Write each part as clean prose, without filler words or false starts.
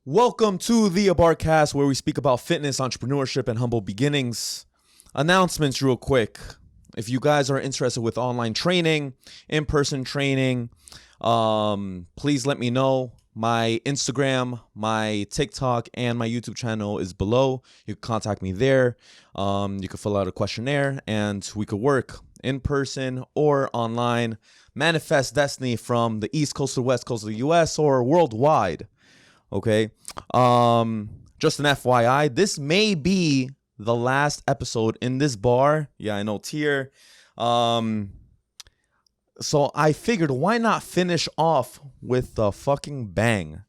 Welcome to the Abarcast, where we speak about fitness, entrepreneurship, and humble beginnings. Announcements real quick. If you guys are interested with online training, in-person training, please let me know. My Instagram, my TikTok, and my YouTube channel is below. You can contact me there. You can fill out a questionnaire, and we could work in person or online. Manifest destiny from the East Coast to the West Coast of the U.S. or worldwide. Okay. Just an FYI, this may be the last episode in this bar. Yeah, I know, tier. So I figured, why not finish off with a fucking bang?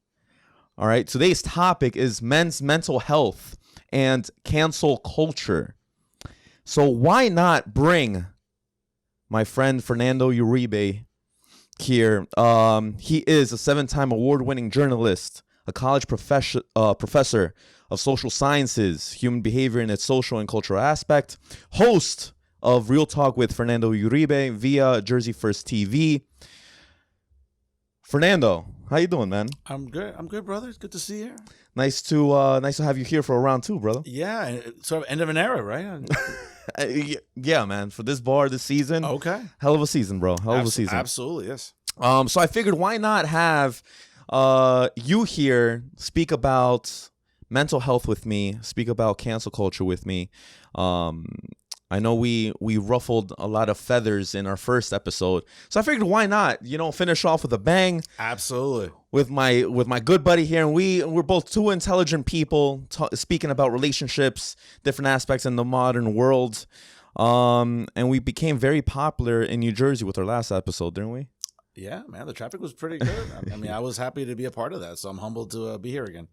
All right. Today's topic is men's mental health and cancel culture. So why not bring my friend Fernando Uribe here? He is a 7-time award-winning journalist, a college professor of social sciences, human behavior in its social and cultural aspect, host of Real Talk with Fernando Uribe via Jersey First TV. Fernando, how you doing, man? I'm good, brother. It's good to see you. Nice to have you here for a round two, brother. Yeah, sort of end of an era, right? Yeah, man. For this bar this season, Okay. hell of a season, bro. Hell of a season. Absolutely, yes. So I figured, why not have you here speak about mental health with me, speak about cancel culture with me. I know we ruffled a lot of feathers in our first episode, so I figured, why not, finish off with a bang. Absolutely. With my good buddy here, and we're both two intelligent people speaking about relationships, different aspects in the modern world, and we became very popular in New Jersey with our last episode, didn't we? Yeah, man, the traffic was pretty good. I mean, I was happy to be a part of that, so I'm humbled to be here again.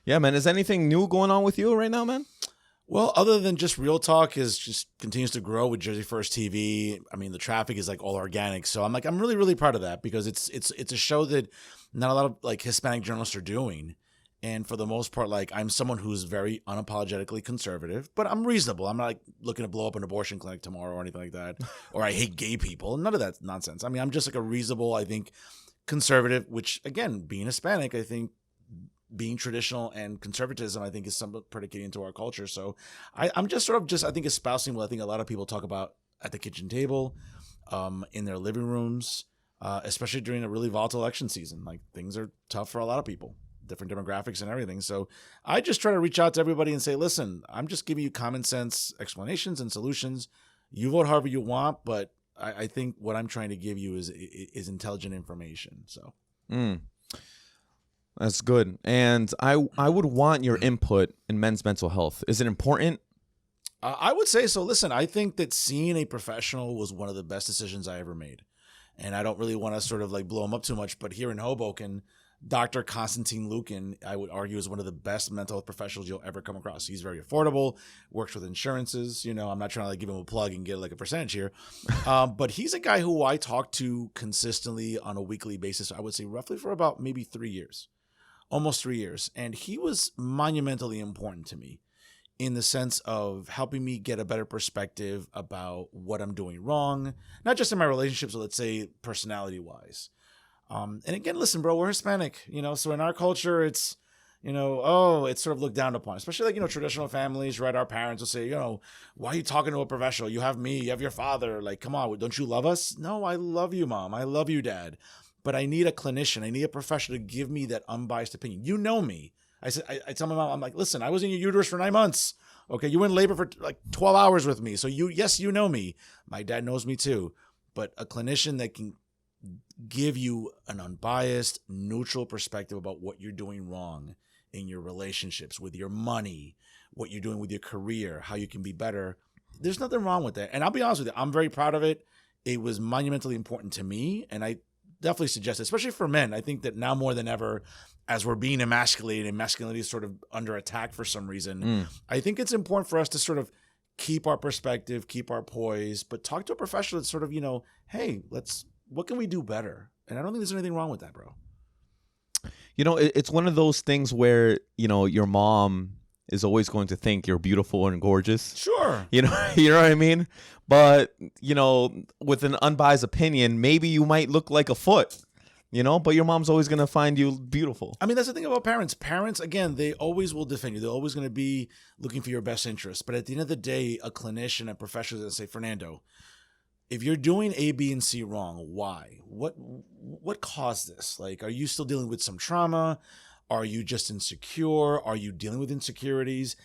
Yeah, man. Is anything new going on with you right now, man? Well, other than just Real Talk just continues to grow with Jersey First TV. I mean, the traffic is like all organic, so I'm really, really proud of that, because it's a show that not a lot of like Hispanic journalists are doing. And for the most part, like, I'm someone who's very unapologetically conservative, but I'm reasonable. I'm not like looking to blow up an abortion clinic tomorrow or anything like that, or I hate gay people. None of that nonsense. I mean, I'm just like a reasonable, I think, conservative, which, again, being Hispanic, I think being traditional and conservatism, I think, is somewhat predicated into our culture. So I'm just I think, espousing what I think a lot of people talk about at the kitchen table, in their living rooms, especially during a really volatile election season. Like, things are tough for a lot of people, different demographics and everything. So I just try to reach out to everybody and say, listen, I'm just giving you common sense explanations and solutions. You vote however you want, but I think what I'm trying to give you is intelligent information. So that's good. And I would want your input in men's mental health. Is it important? I would say so. Listen, I think that seeing a professional was one of the best decisions I ever made. And I don't really want to sort of like blow him up too much, but here in Hoboken, Dr. Constantine Lukin, I would argue, is one of the best mental health professionals you'll ever come across. He's very affordable, works with insurances. I'm not trying to like give him a plug and get like a percentage here. But he's a guy who I talk to consistently on a weekly basis. I would say roughly for about maybe 3 years, almost 3 years. And he was monumentally important to me in the sense of helping me get a better perspective about what I'm doing wrong, not just in my relationships, but let's say personality-wise. And again, listen, bro, we're Hispanic, so in our culture, it's, it's sort of looked down upon, especially like, traditional families, right? Our parents will say, why are you talking to a professional? You have me, you have your father. Like, come on, don't you love us? No, I love you, mom. I love you, dad. But I need a clinician. I need a professional to give me that unbiased opinion. You know me. I tell my mom, I'm like, listen, I was in your uterus for 9 months. Okay. You were in labor for like 12 hours with me. So yes, you know me. My dad knows me too, but a clinician that can give you an unbiased, neutral perspective about what you're doing wrong in your relationships, with your money, what you're doing with your career, how you can be better. There's nothing wrong with that. And I'll be honest with you, I'm very proud of it. It was monumentally important to me. And I definitely suggest it, especially for men. I think that now more than ever, as we're being emasculated and masculinity is sort of under attack for some reason, I think it's important for us to sort of keep our perspective, keep our poise, but talk to a professional that's sort of, hey, what can we do better? And I don't think there's anything wrong with that, bro. It's one of those things where, your mom is always going to think you're beautiful and gorgeous. Sure. You know what I mean? But, with an unbiased opinion, maybe you might look like a foot. but your mom's always going to find you beautiful. I mean, that's the thing about parents. Parents, again, they always will defend you. They're always going to be looking for your best interest. But at the end of the day, a clinician, a professional is going to say, Fernando, if you're doing A, B, and C wrong, why? What caused this? Like, are you still dealing with some trauma? Are you just insecure? Are you dealing with insecurities?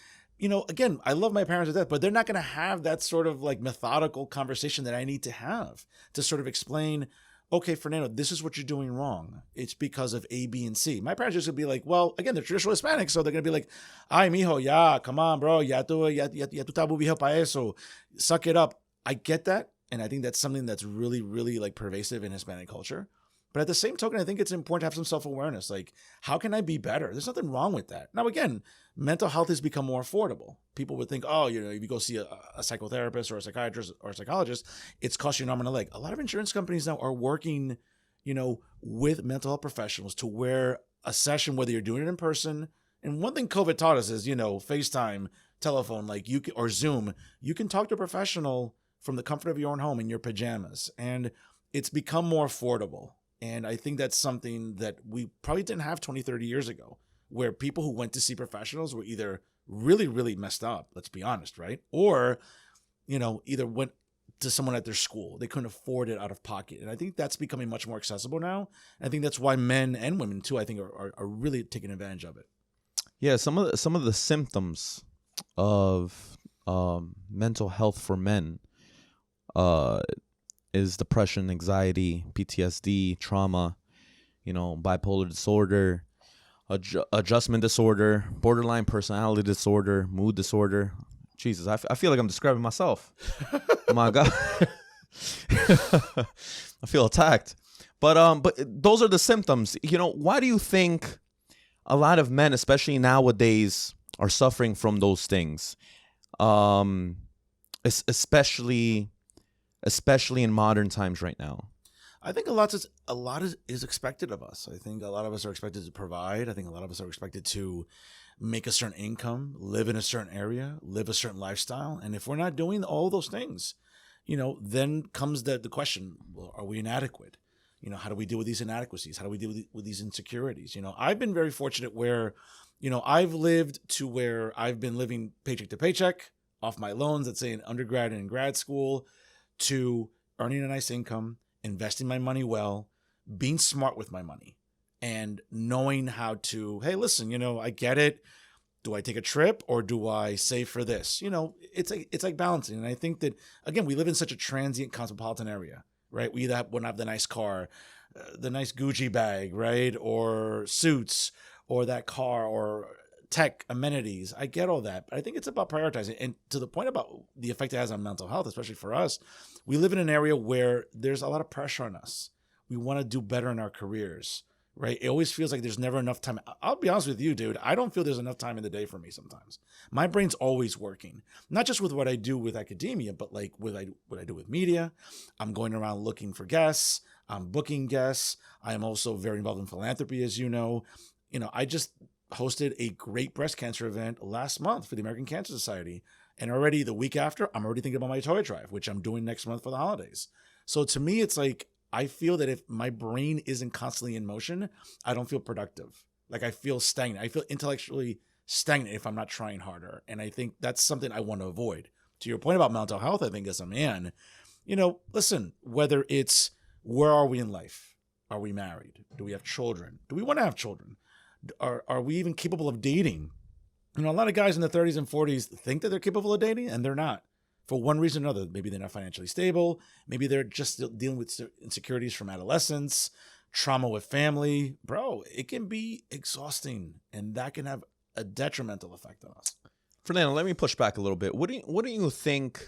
Again, I love my parents to death, but they're not going to have that sort of like methodical conversation that I need to have to sort of explain, okay, Fernando, this is what you're doing wrong. It's because of A, B, and C. My parents just going to be like, well, again, they're traditional Hispanic, so they're going to be like, ay, mijo, ya, come on, bro, ya tú estás muy viejo para eso. Suck it up. I get that, and I think that's something that's really, really like pervasive in Hispanic culture. But at the same token, I think it's important to have some self-awareness. Like, how can I be better? There's nothing wrong with that. Now, again, mental health has become more affordable. People would think, oh, if you go see a psychotherapist or a psychiatrist or a psychologist, it's cost you an arm and a leg. A lot of insurance companies now are working, with mental health professionals to where a session, whether you're doing it in person, and one thing COVID taught us is, FaceTime, telephone, or Zoom, you can talk to a professional from the comfort of your own home in your pajamas. And it's become more affordable. And I think that's something that we probably didn't have 20, 30 years ago, where people who went to see professionals were either really, really messed up, let's be honest, right? Or, either went to someone at their school. They couldn't afford it out of pocket. And I think that's becoming much more accessible now. I think that's why men and women, too, I think are really taking advantage of it. Yeah, some of the symptoms of mental health for men is depression, anxiety, PTSD, trauma, bipolar disorder, adjustment disorder, borderline personality disorder, mood disorder. Jesus, I feel like I'm describing myself. Oh my God. I feel attacked. But those are the symptoms. Why do you think a lot of men, especially nowadays, are suffering from those things? Especially in modern times right now. I think a lot is expected of us. I think a lot of us are expected to provide. I think a lot of us are expected to make a certain income, live in a certain area, live a certain lifestyle. And if we're not doing all those things, then comes the question, well, are we inadequate? How do we deal with these inadequacies? How do we deal with these insecurities? I've been very fortunate where, I've lived to where I've been living paycheck to paycheck off my loans, let's say in undergrad and in grad school, to earning a nice income, investing my money well, being smart with my money, and knowing how to, hey, listen, I get it. Do I take a trip or do I save for this? It's like balancing. And I think that, again, we live in such a transient cosmopolitan area, right? We either want to have the nice car, the nice Gucci bag, right? Or suits, or that car, or tech amenities. I get all that, but I think it's about prioritizing. And to the point about the effect it has on mental health, especially for us, we live in an area where there's a lot of pressure on us. We want to do better in our careers, right? It always feels like there's never enough time. I'll be honest with you, dude. I don't feel there's enough time in the day for me sometimes. My brain's always working, not just with what I do with academia, but like what I do with media. I'm going around looking for guests. I'm booking guests. I am also very involved in philanthropy, as you know. I just hosted a great breast cancer event last month for the American Cancer Society. And already the week after, I'm already thinking about my toy drive, which I'm doing next month for the holidays. So to me, it's like, I feel that if my brain isn't constantly in motion, I don't feel productive. Like I feel stagnant. I feel intellectually stagnant if I'm not trying harder. And I think that's something I want to avoid. To your point about mental health, I think as a man, listen, whether it's where are we in life? Are we married? Do we have children? Do we want to have children? Are we even capable of dating? A lot of guys in the 30s and 40s think that they're capable of dating, and they're not. For one reason or another. Maybe they're not financially stable. Maybe they're just dealing with insecurities from adolescence, trauma with family. Bro, it can be exhausting, and that can have a detrimental effect on us. Fernando, let me push back a little bit. What do you think?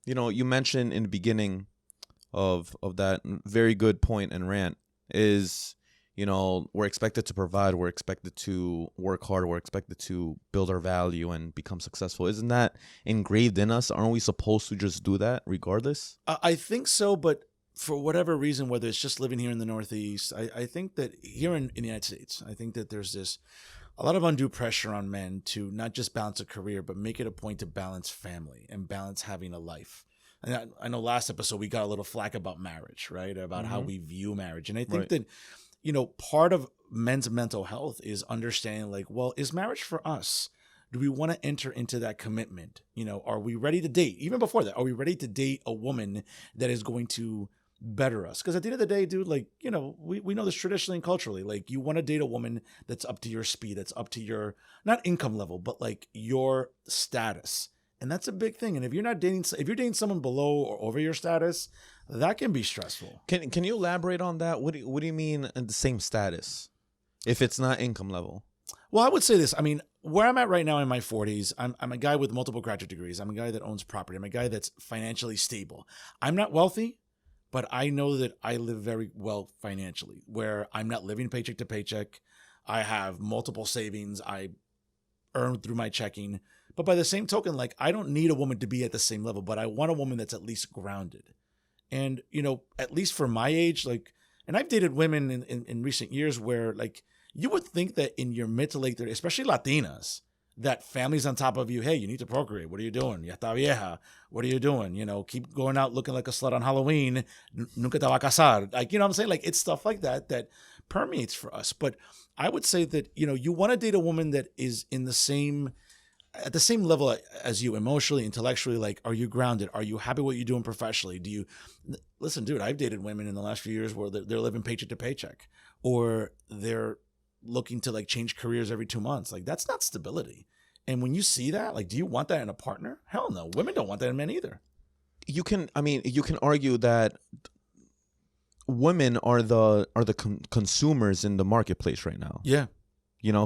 You mentioned in the beginning of that very good point and rant is, we're expected to provide, we're expected to work hard, we're expected to build our value and become successful. Isn't that engraved in us? Aren't we supposed to just do that regardless? I think so, but for whatever reason, whether it's just living here in the Northeast, I think that here in the United States, I think that there's a lot of undue pressure on men to not just balance a career, but make it a point to balance family and balance having a life. And I know last episode we got a little flack about marriage, right? About how we view marriage. And I think that, part of men's mental health is understanding like, well, is marriage for us? Do we want to enter into that commitment? Are we ready to date? Even before that, are we ready to date a woman that is going to better us? Because at the end of the day, dude, like, we know this traditionally and culturally, like you want to date a woman that's up to your speed, that's up to your, not income level, but like your status. And that's a big thing. And if you're dating someone below or over your status, that can be stressful. Can you elaborate on that? What do you mean in the same status if it's not income level? Well, I would say this. I mean, where I'm at right now in my 40s, I'm a guy with multiple graduate degrees. I'm a guy that owns property. I'm a guy that's financially stable. I'm not wealthy, but I know that I live very well financially, where I'm not living paycheck to paycheck. I have multiple savings I earn through my checking. But by the same token, like, I don't need a woman to be at the same level, but I want a woman that's at least grounded. And, at least for my age, like, and I've dated women in recent years where, like, you would think that in your mid to late 30s, especially Latinas, that family's on top of you. Hey, you need to procreate. What are you doing? Ya está vieja. What are you doing? Keep going out looking like a slut on Halloween. Nunca te va a casar. Like, what I'm saying? Like, it's stuff like that permeates for us. But I would say that, you want to date a woman that is at the same level as you emotionally, intellectually. Like, are you grounded? Are you happy what you're doing professionally? Listen, dude, I've dated women in the last few years where they're living paycheck to paycheck, or they're looking to like change careers every 2 months. Like, that's not stability. And when you see that, like, do you want that in a partner? Hell no. Women don't want that in men either. You can argue that women are the consumers in the marketplace right now. Yeah.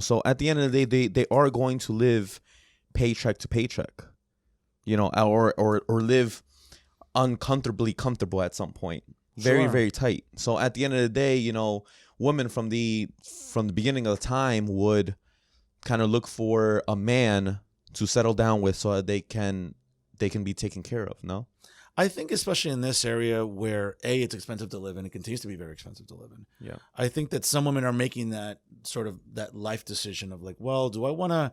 So at the end of the day, they are going to live paycheck to paycheck, or live uncomfortably comfortable at some point. Very, Sure. very tight. So at the end of the day, women from the beginning of the time would kind of look for a man to settle down with so that they can be taken care of. No? I think especially in this area where it's expensive to live in, it continues to be very expensive to live in. Yeah. I think that some women are making that sort of that life decision of like, well, do I want to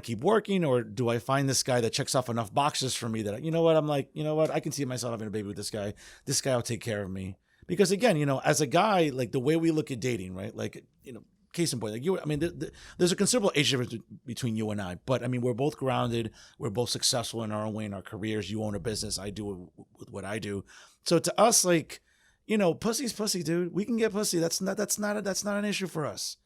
keep working, or do I find this guy that checks off enough boxes for me that, I'm like, I can see myself having a baby with this guy. This guy will take care of me. Because again, as a guy, like the way we look at dating, right? Like, case in point, like there's a considerable age difference between you and I, but I mean, we're both grounded. We're both successful in our own way in our careers. You own a business. I do with what I do. So to us, like, pussy's pussy, dude. We can get pussy. That's not an issue for us.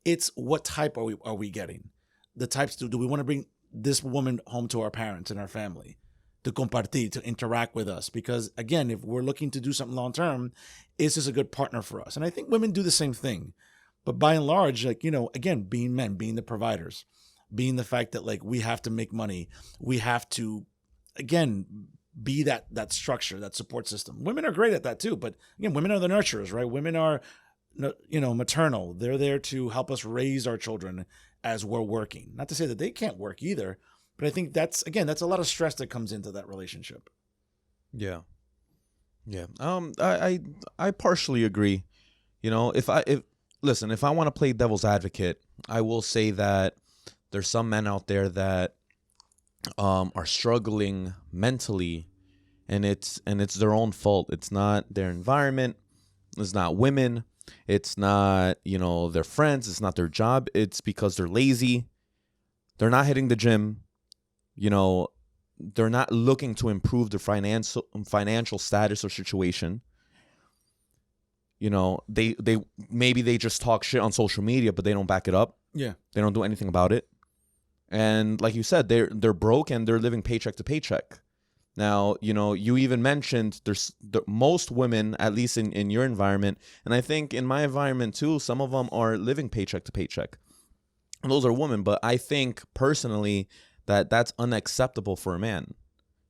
It's what type are we getting? The types do we want to bring this woman home to our parents and our family to compartir, to interact with us? Because again, if we're looking to do something long term, is this a good partner for us? And I think women do the same thing. But by and large, like, again, being men, being the providers, being the fact that like we have to make money, we have to, again, be that structure, that support system. Women are great at that too. But again, women are the nurturers, right? Women are, maternal. They're there to help us raise our children as we're working. Not to say that they can't work either, but I think that's a lot of stress that comes into that relationship. Yeah. Yeah. I partially agree. If I want to play devil's advocate, I will say that there's some men out there that are struggling mentally, and it's their own fault. It's not their environment. It's not women. It's not, their friends. It's not their job. It's because they're lazy. They're not hitting the gym. They're not looking to improve their financial status or situation. They maybe they just talk shit on social media, but they don't back it up. Yeah. They don't do anything about it. And like you said, they're broke and they're living paycheck to paycheck. Now, you even mentioned most women, at least in your environment, and I think in my environment too, some of them are living paycheck to paycheck. And those are women, but I think personally that that's unacceptable for a man.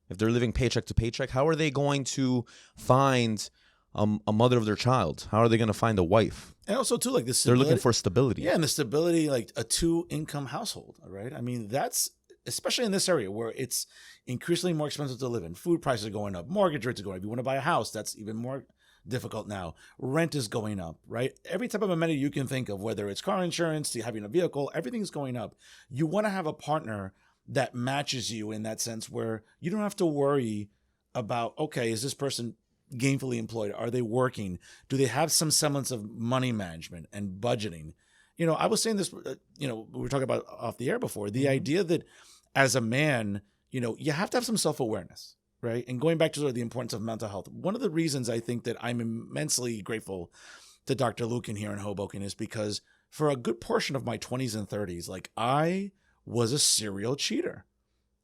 If they're living paycheck to paycheck, how are they going to find a mother of their child? How are they going to find a wife? And also too, like this, they're looking for stability. Yeah, and the stability, like a 2-income household, right? I mean, that's especially in this area where it's increasingly more expensive to live in. Food prices are going up, mortgage rates are going up. If you want to buy a house, that's even more difficult now. Rent is going up, right? Every type of amenity you can think of, whether it's car insurance to having a vehicle, everything's going up. You want to have a partner that matches you in that sense, where you don't have to worry about, okay, is this person gainfully employed? Are they working? Do they have some semblance of money management and budgeting? I was saying this, we were talking about off the air before, the idea that as a man, you have to have some self-awareness, right? And going back to sort of the importance of mental health, one of the reasons I think that I'm immensely grateful to Dr. Lukin here in Hoboken is because for a good portion of my 20s and 30s, like I was a serial cheater.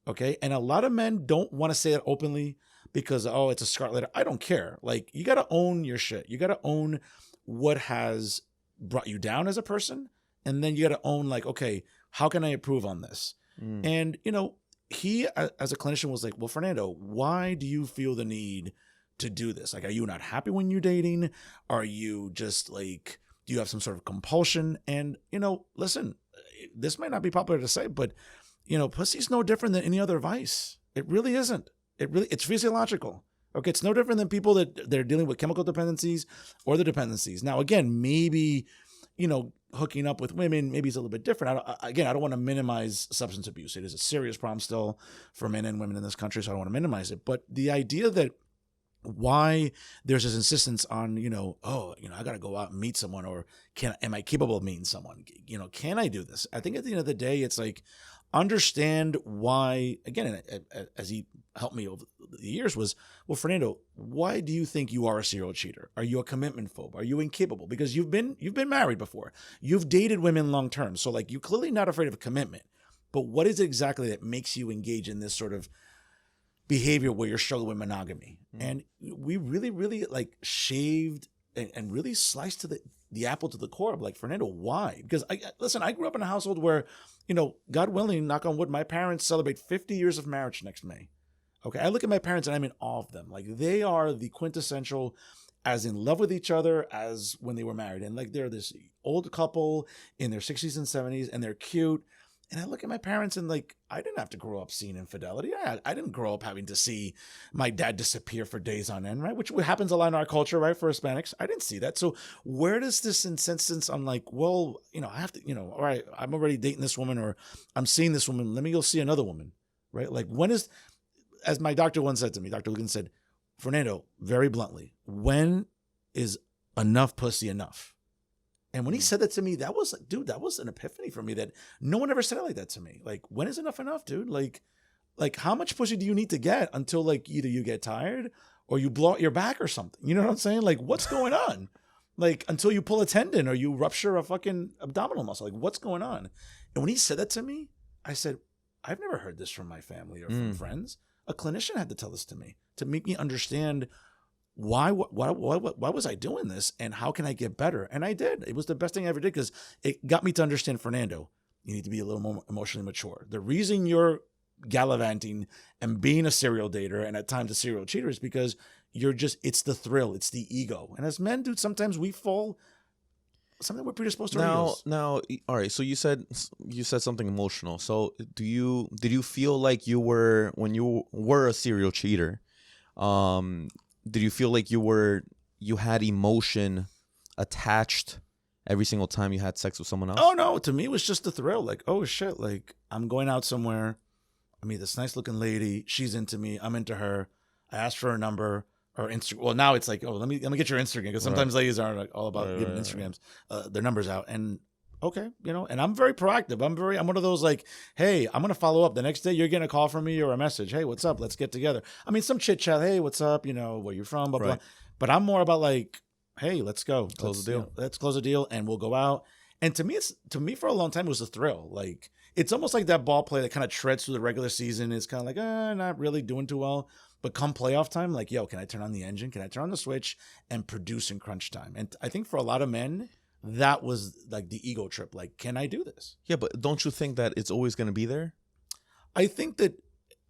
Okay. And a lot of men don't want to say it openly because, oh, it's a scarlet letter. I don't care. Like, you got to own your shit. You got to own what has brought you down as a person. And then you got to own, like, okay, how can I improve on this? And, he, as a clinician, was like, well, Fernando, why do you feel the need to do this? Like, are you not happy when you're dating? Are you just like, do you have some sort of compulsion? And, listen, this might not be popular to say, but, pussy's no different than any other vice. It really isn't. It's physiological. Okay. It's no different than people that they're dealing with chemical dependencies or the dependencies. Now, again, maybe, hooking up with women, maybe it's a little bit different. I don't want to minimize substance abuse. It is a serious problem still for men and women in this country, so I don't want to minimize it. But the idea that why there's this insistence on, I got to go out and meet someone, or am I capable of meeting someone? Can I do this? I think at the end of the day, it's like, understand why, again, as he helped me over the years, was, well, Fernando, why do you think you are a serial cheater? Are you a commitment phobe? Are you incapable? Because you've been married before. You've dated women long term. So like, you're clearly not afraid of commitment. But what is it exactly that makes you engage in this sort of behavior where you're struggling with monogamy? And we really, really like shaved and really sliced to the apple to the core of like, Fernando, why? Because I grew up in a household where, God willing, knock on wood, my parents celebrate 50 years of marriage next May. Okay. I look at my parents and I'm in awe of them. Like, they are the quintessential as in love with each other as when they were married. And like, they're this old couple in their 60s and 70s, and they're cute. And I look at my parents and like, I didn't have to grow up seeing infidelity. I didn't grow up having to see my dad disappear for days on end, right? Which happens a lot in our culture, right? For Hispanics, I didn't see that. So where does this insistence on like, well, I have to, all right, I'm already dating this woman, or I'm seeing this woman, let me go see another woman, right? Like, when is, as my doctor once said to me, Dr. Lugan said, Fernando, very bluntly, when is enough pussy enough? And when he said that to me, that was like, dude, that was an epiphany for me, that no one ever said it like that to me. Like, when is enough, dude? Like how much pussy do you need to get until like either you get tired or you blow out your back or something? You know what I'm saying? Like, what's going on? Like, until you pull a tendon or you rupture a fucking abdominal muscle. Like, what's going on? And when he said that to me, I said, I've never heard this from my family or from friends. A clinician had to tell this to me to make me understand why was I doing this, and how can I get better? And I did. It was the best thing I ever did, because it got me to understand, Fernando, you need to be a little more emotionally mature. The reason you're gallivanting and being a serial dater and at times a serial cheater is because it's the thrill, it's the ego. And as men, dude, sometimes we fall, something we're predisposed to. Now, all right. So you said something emotional. So did you feel like when you were a serial cheater, did you feel like you had emotion attached every single time you had sex with someone else? Oh no, to me it was just the thrill. Like, oh shit, like I'm going out somewhere, I meet this nice looking lady, she's into me, I'm into her. I asked for her number or Instagram. Well, now it's like, oh, let me get your Instagram, because sometimes ladies aren't like all about giving Instagrams, their numbers out. And okay, and I'm very proactive. I'm one of those like, hey, I'm gonna follow up. The next day you're getting a call from me or a message. Hey, what's up? Let's get together. I mean, some chit chat. Hey, what's up? Where you're from? Blah blah. But I'm more about like, hey, let's go. Close the deal. Let's close a deal and we'll go out. And to me for a long time it was a thrill. Like, it's almost like that ball player that kind of treads through the regular season. Is kind of like, not really doing too well. But come playoff time, like, yo, can I turn on the engine? Can I turn on the switch and produce in crunch time? And I think for a lot of men, that was like the ego trip. Like, can I do this? Yeah, but don't you think that it's always going to be there? I think that,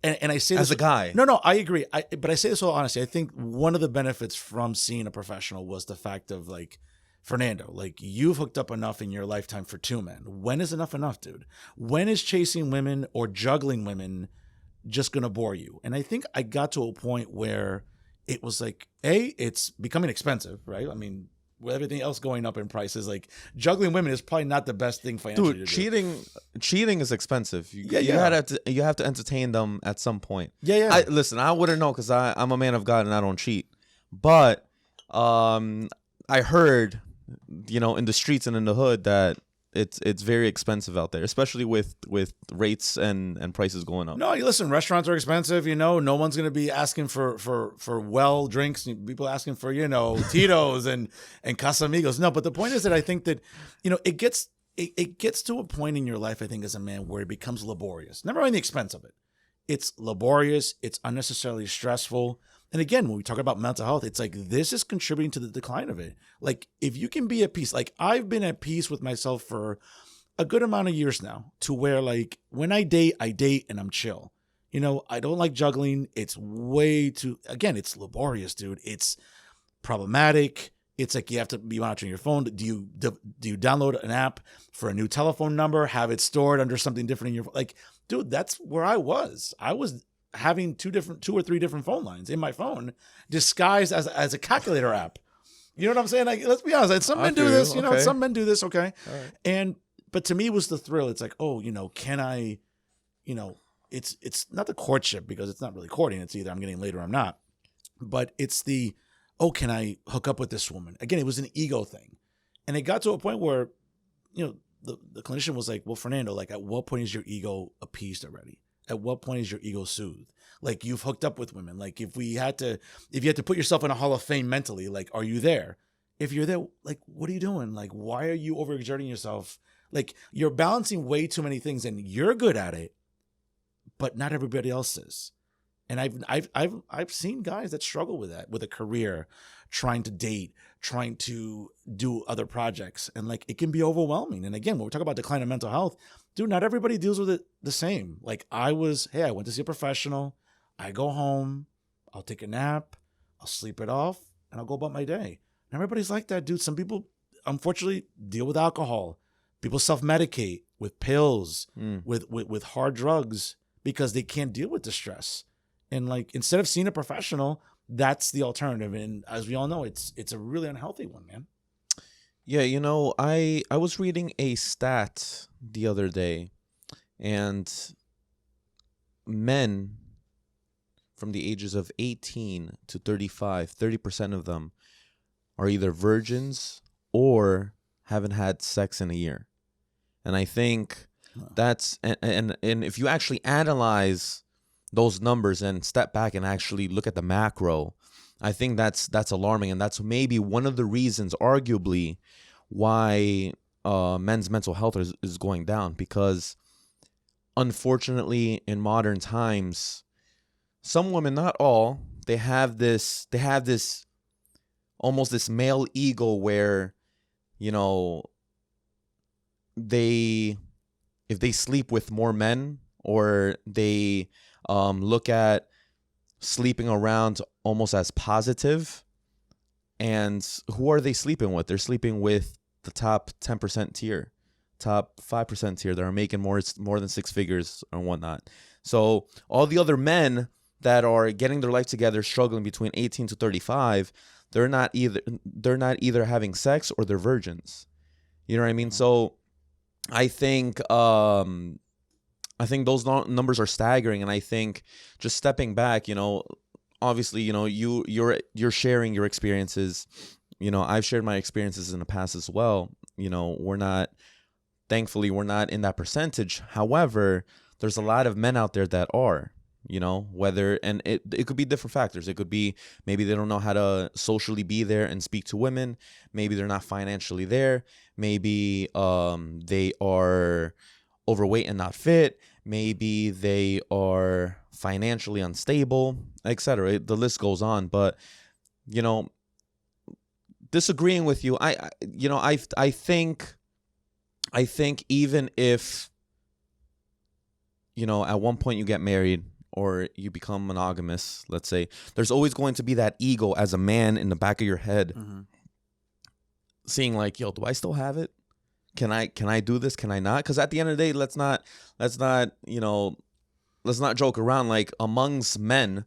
and I say this as a guy. No, I agree. But I say this all honestly. I think one of the benefits from seeing a professional was the fact of like, Fernando, like, you've hooked up enough in your lifetime for two men. When is enough, dude? When is chasing women or juggling women just going to bore you? And I think I got to a point where it was like, it's becoming expensive, right? I mean, with everything else going up in prices, like, juggling women is probably not the best thing financially to do. cheating is expensive. You have to entertain them at some point. Yeah. Listen, I wouldn't know because I'm a man of God and I don't cheat. But I heard, in the streets and in the hood that it's very expensive out there, especially with rates and prices going up. No, listen, restaurants are expensive. No one's going to be asking for well drinks. People asking for, Tito's and Casamigos. No, but the point is that I think that, it gets to a point in your life, I think, as a man where it becomes laborious. Never mind the expense of it. It's laborious. It's unnecessarily stressful. And again, when we talk about mental health, it's like this is contributing to the decline of it. Like if you can be at peace, like I've been at peace with myself for a good amount of years now, to where like when I date and I'm chill. I don't like juggling. It's way too, again, it's laborious, dude. It's problematic. It's like you have to be monitoring your phone. Do you download an app for a new telephone number, have it stored under something different in your phone? Like, dude, that's where I was. I was having two or three different phone lines in my phone, disguised as a calculator app. You know what I'm saying? Like, let's be honest. Some men do this. Okay. Some men do this. Okay, right. But to me, it was the thrill. It's like, can I? It's not the courtship because it's not really courting. It's either I'm getting laid or I'm not. But it's the, can I hook up with this woman? Again, it was an ego thing, and it got to a point where, the clinician was like, well, Fernando, like, at what point is your ego appeased already? At what point is your ego soothed? Like, you've hooked up with women. Like, if you had to put yourself in a hall of fame mentally, like, are you there? If you're there, like, what are you doing? Like, why are you overexerting yourself? Like, you're balancing way too many things, and you're good at it, but not everybody else is. And I've seen guys that struggle with that, with a career, trying to date, trying to do other projects, and like it can be overwhelming. And again, when we talk about decline of mental health, dude, not everybody deals with it the same. Like I went to see a professional. I go home, I'll take a nap, I'll sleep it off, and I'll go about my day. And everybody's like that, dude. Some people, unfortunately, deal with alcohol. People self-medicate with pills, with hard drugs because they can't deal with the stress. And like instead of seeing a professional, that's the alternative. And as we all know, it's a really unhealthy one, man. Yeah, I was reading a stat the other day, and men from the ages of 18 to 35, 30% of them are either virgins or haven't had sex in a year. And I think that's and if you actually analyze those numbers and step back and actually look at the macro, I think that's alarming, and that's maybe one of the reasons, arguably, why men's mental health is going down. Because unfortunately, in modern times, some women, not all, they have this almost this male ego where, if they sleep with more men, or they look at sleeping around almost as positive. And who are they sleeping with? They're sleeping with the top 10% tier, top 5% tier that are making more than six figures and whatnot. So all the other men that are getting their life together, struggling between 18 to 35, they're not either having sex or they're virgins. You know what I mean? So I think those numbers are staggering, and I think just stepping back, obviously, you're sharing your experiences. I've shared my experiences in the past as well. Thankfully, we're not in that percentage. However, there's a lot of men out there that are, and it could be different factors. It could be maybe they don't know how to socially be there and speak to women. Maybe they're not financially there. Maybe they are overweight and not fit. Maybe they are financially unstable, etc. The list goes on. But disagreeing with you, I think even if at one point you get married or you become monogamous, let's say, there's always going to be that ego as a man in the back of your head, seeing like, yo, do I still have it? Can I do this? Can I not? Because at the end of the day, let's not joke around. Like, amongst men,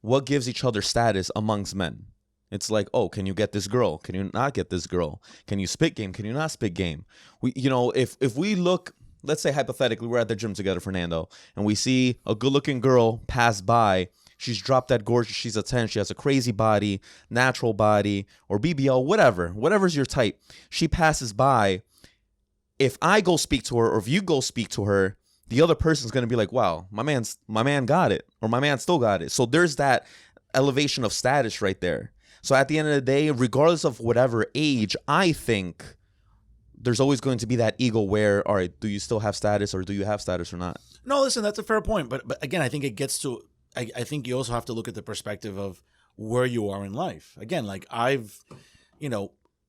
what gives each other status amongst men? It's like, oh, can you get this girl? Can you not get this girl? Can you spit game? Can you not spit game? If we look let's say hypothetically, we're at the gym together, Fernando, and we see a good-looking girl pass by. She's dropped that gorgeous. She's a 10. She has a crazy body, natural body, or BBL, whatever's your type. She passes by. If I go speak to her, or if you go speak to her, the other person's gonna be like, "Wow, my man got it," or "My man still got it." So there's that elevation of status right there. So at the end of the day, regardless of whatever age, I think there's always going to be that ego where, all right, do you still have status, or do you have status or not? No, listen, that's a fair point. But again, I think it gets to, I think you also have to look at the perspective of where you are in life. Again, like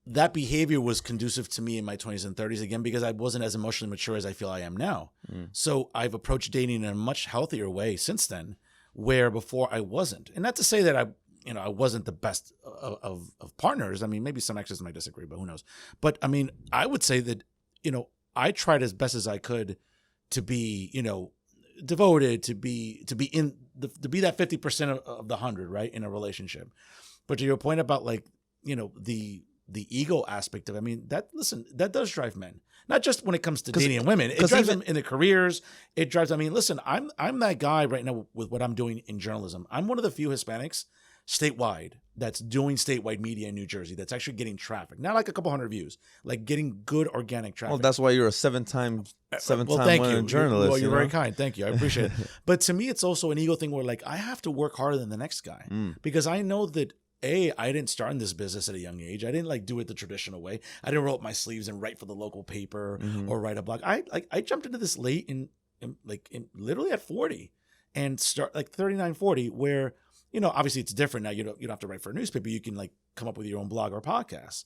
that behavior was conducive to me in my 20s and 30s, again, because I wasn't as emotionally mature as I feel I am now. So I've approached dating in a much healthier way since then, where before I wasn't. And not to say that I wasn't the best of partners. I mean, maybe some exes might disagree, but who knows? But I mean, I would say that, I tried as best as I could to be, devoted, to be that 50% of the 100, right, in a relationship. But to your point about the ego aspect of it, I mean, that does drive men. Not just when it comes to dating women. It drives them in their careers. It drives, I mean, listen, I'm that guy right now with what I'm doing in journalism. I'm one of the few Hispanics statewide that's doing statewide media in New Jersey that's actually getting traffic. Not like a couple hundred views, like getting good organic traffic. Well, that's why you're a seven-time winning journalist. Well, you're very kind. Thank you. I appreciate it. But to me, it's also an ego thing where I have to work harder than the next guy because I know that I didn't start in this business at a young age. I didn't do it the traditional way. I didn't roll up my sleeves and write for the local paper or write a blog. I jumped into this late in literally at 40 and start 39, 40, where, obviously it's different now. You don't have to write for a newspaper. You can come up with your own blog or podcast.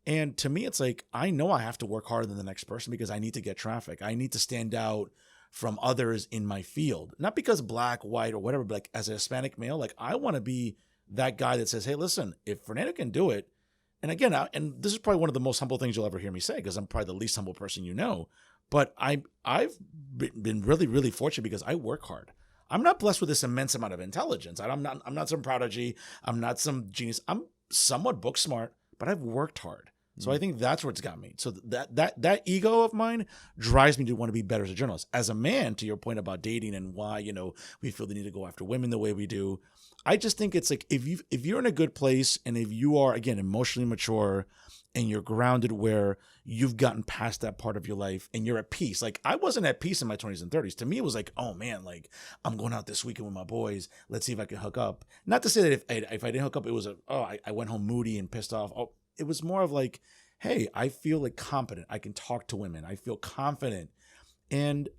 And to me, it's I know I have to work harder than the next person because I need to get traffic. I need to stand out from others in my field, not because black, white, or whatever, but as a Hispanic male, I want to be that guy that says, hey, listen, if Fernando can do it, and again, and this is probably one of the most humble things you'll ever hear me say, because I'm probably the least humble person but I've been really, really fortunate because I work hard. I'm not blessed with this immense amount of intelligence. I'm not some prodigy. I'm not some genius. I'm somewhat book smart, but I've worked hard. So I think that's where it's got me. So that ego of mine drives me to want to be better as a journalist. As a man, to your point about dating and why, we feel the need to go after women the way we do, I just think it's if you're in a good place and if you are, again, emotionally mature and you're grounded where you've gotten past that part of your life and you're at peace. I wasn't at peace in my 20s and 30s. To me, it was oh man, I'm going out this weekend with my boys. Let's see if I can hook up. Not to say that if I didn't hook up, it was I went home moody and pissed off. Oh, it was more of hey, I feel competent. I can talk to women. I feel confident. And,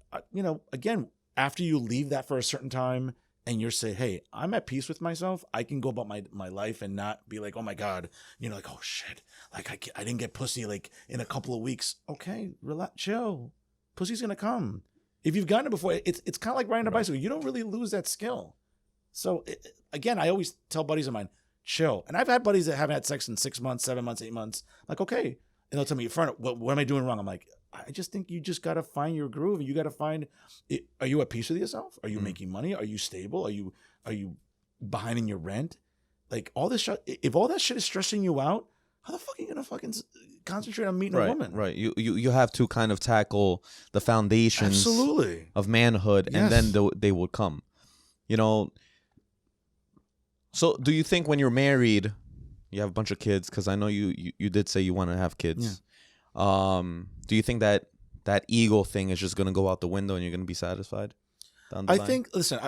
again, after you leave that for a certain time and you're say, hey, I'm at peace with myself, I can go about my life and not be oh my God, oh shit, I didn't get pussy in a couple of weeks. Okay, relax, chill. Pussy's going to come. If you've gotten it before, it's kind of like riding a bicycle. You don't really lose that skill. So again, I always tell buddies of mine, chill. And I've had buddies that haven't had sex in 6 months, 7 months, 8 months. Okay. And they'll tell me, what am I doing wrong? I'm I just think you just got to find your groove. You got to find it. Are you at peace with yourself? Are you making money? Are you stable? Are you behind in your rent? All this shit, if all that shit is stressing you out, how the fuck are you going to fucking concentrate on meeting a woman? Right. You have to kind of tackle the foundations of manhood, and then they would come. So do you think when you're married, you have a bunch of kids? Because I know you did say you want to have kids. Yeah. Do you think that ego thing is just going to go out the window and you're going to be satisfied down the line?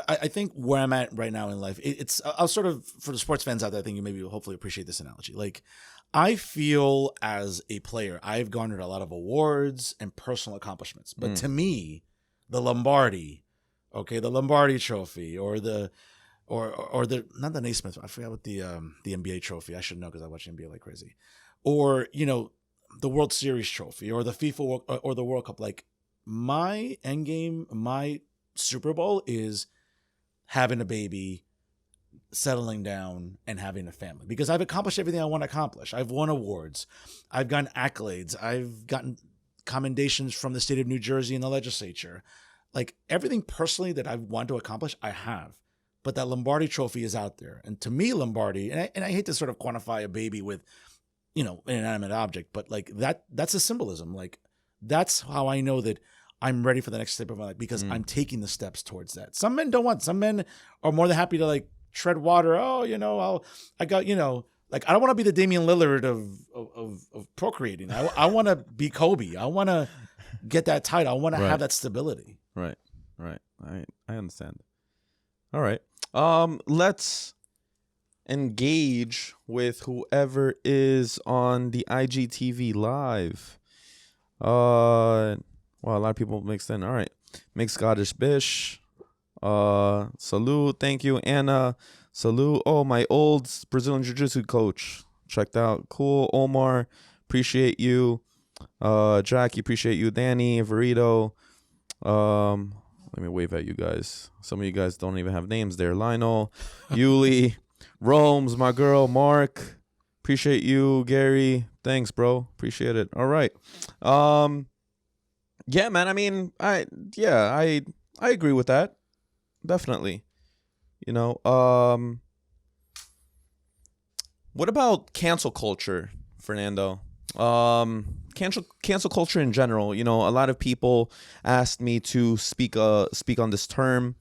I think where I'm at right now in life, I'll sort of, for the sports fans out there, I think you maybe hopefully appreciate this analogy. I feel as a player, I've garnered a lot of awards and personal accomplishments. But to me, the Lombardi trophy or the not the Naismith, I forgot what the NBA trophy. I should know because I watch NBA like crazy. Or, the World Series trophy or the FIFA or the World Cup. My end game, my Super Bowl is having a baby, settling down, and having a family. Because I've accomplished everything I want to accomplish. I've won awards. I've gotten accolades. I've gotten commendations from the state of New Jersey and the legislature. Everything personally that I've wanted to accomplish, I have. But that Lombardi trophy is out there. And to me, Lombardi, and I hate to sort of quantify a baby with, an inanimate object, but that's a symbolism. That's how I know that I'm ready for the next step of my life because I'm taking the steps towards that. Some men don't want. Some men are more than happy to like tread water. Oh, you know, I got, you know, like I don't want to be the Damian Lillard of procreating. I want to be Kobe. I want to get that title. I want to have that stability. Right. I understand. All right. Let's engage with whoever is on the IGTV live. Well, a lot of people mixed in. All right. Make Scottish Bish. Salute. Thank you, Anna. Salute. Oh, my old Brazilian Jiu-Jitsu coach. Checked out. Cool. Omar. Appreciate you. Jackie. Appreciate you. Danny. Verito. Let me wave at you guys. Some of you guys don't even have names there. Lionel. Yuli. Rome's my girl. Mark. Appreciate you. Gary. Thanks, bro. Appreciate it. All right. Yeah, man. I mean, I agree with that. Definitely. You know, what about cancel culture, Fernando? Cancel culture in general. You know, a lot of people asked me to speak on this term.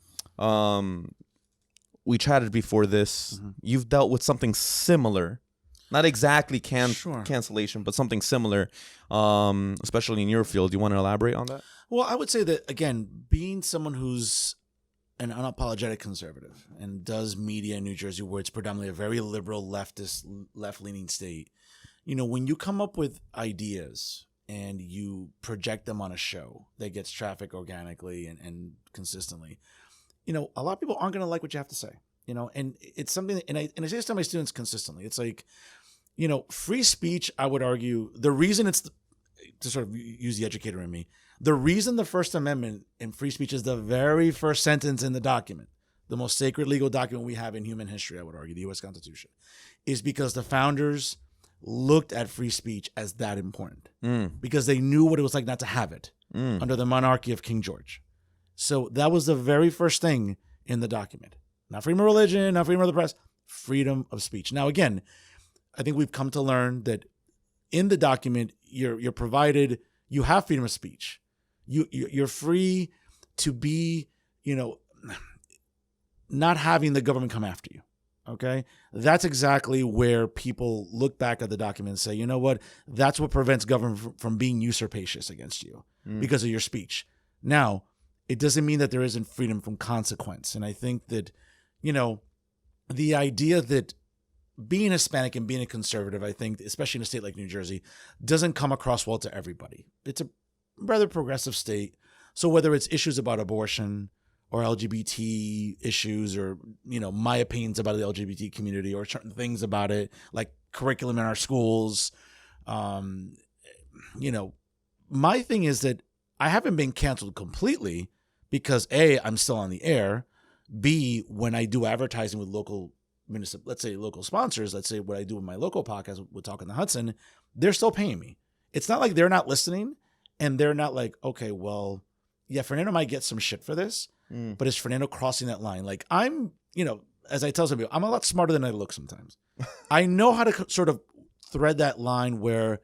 We chatted before this. Mm-hmm. You've dealt with something similar. Not exactly cancellation, but something similar, especially in your field. You want to elaborate on that? Well, I would say that, again, being someone who's an unapologetic conservative and does media in New Jersey, where it's predominantly a very liberal, leftist, left-leaning state, you know, when you come up with ideas and you project them on a show that gets traffic organically and consistently, you know, a lot of people aren't going to like what you have to say, you know, and it's something, and I say this to my students consistently. It's like, you know, free speech, I would argue, the reason to sort of use the educator in me, the reason the First Amendment and free speech is the very first sentence in the document, the most sacred legal document we have in human history, I would argue, the U.S. Constitution, is because the founders looked at free speech as that important because they knew what it was like not to have it under the monarchy of King George. So that was the very first thing in the document. Not freedom of religion, not freedom of the press, freedom of speech. Now, again, I think we've come to learn that in the document, you're provided, you have freedom of speech. You're free to be, you know, not having the government come after you. Okay, that's exactly where people look back at the document and say, you know what, that's what prevents government from being usurpacious against you because of your speech. Now, it doesn't mean that there isn't freedom from consequence. And I think that, you know, the idea that being Hispanic and being a conservative, I think, especially in a state like New Jersey, doesn't come across well to everybody. It's a rather progressive state. So whether it's issues about abortion or LGBT issues or, you know, my opinions about the LGBT community or certain things about it, like curriculum in our schools, you know, my thing is that I haven't been canceled completely because A, I'm still on the air. B, when I do advertising with local let's say local sponsors, let's say what I do with my local podcast with Talking the Hudson, they're still paying me. It's not like they're not listening and they're not like, okay, well, yeah, Fernando might get some shit for this, but is Fernando crossing that line? Like I'm, you know, as I tell some people, I'm a lot smarter than I look sometimes. I know how to sort of thread that line where,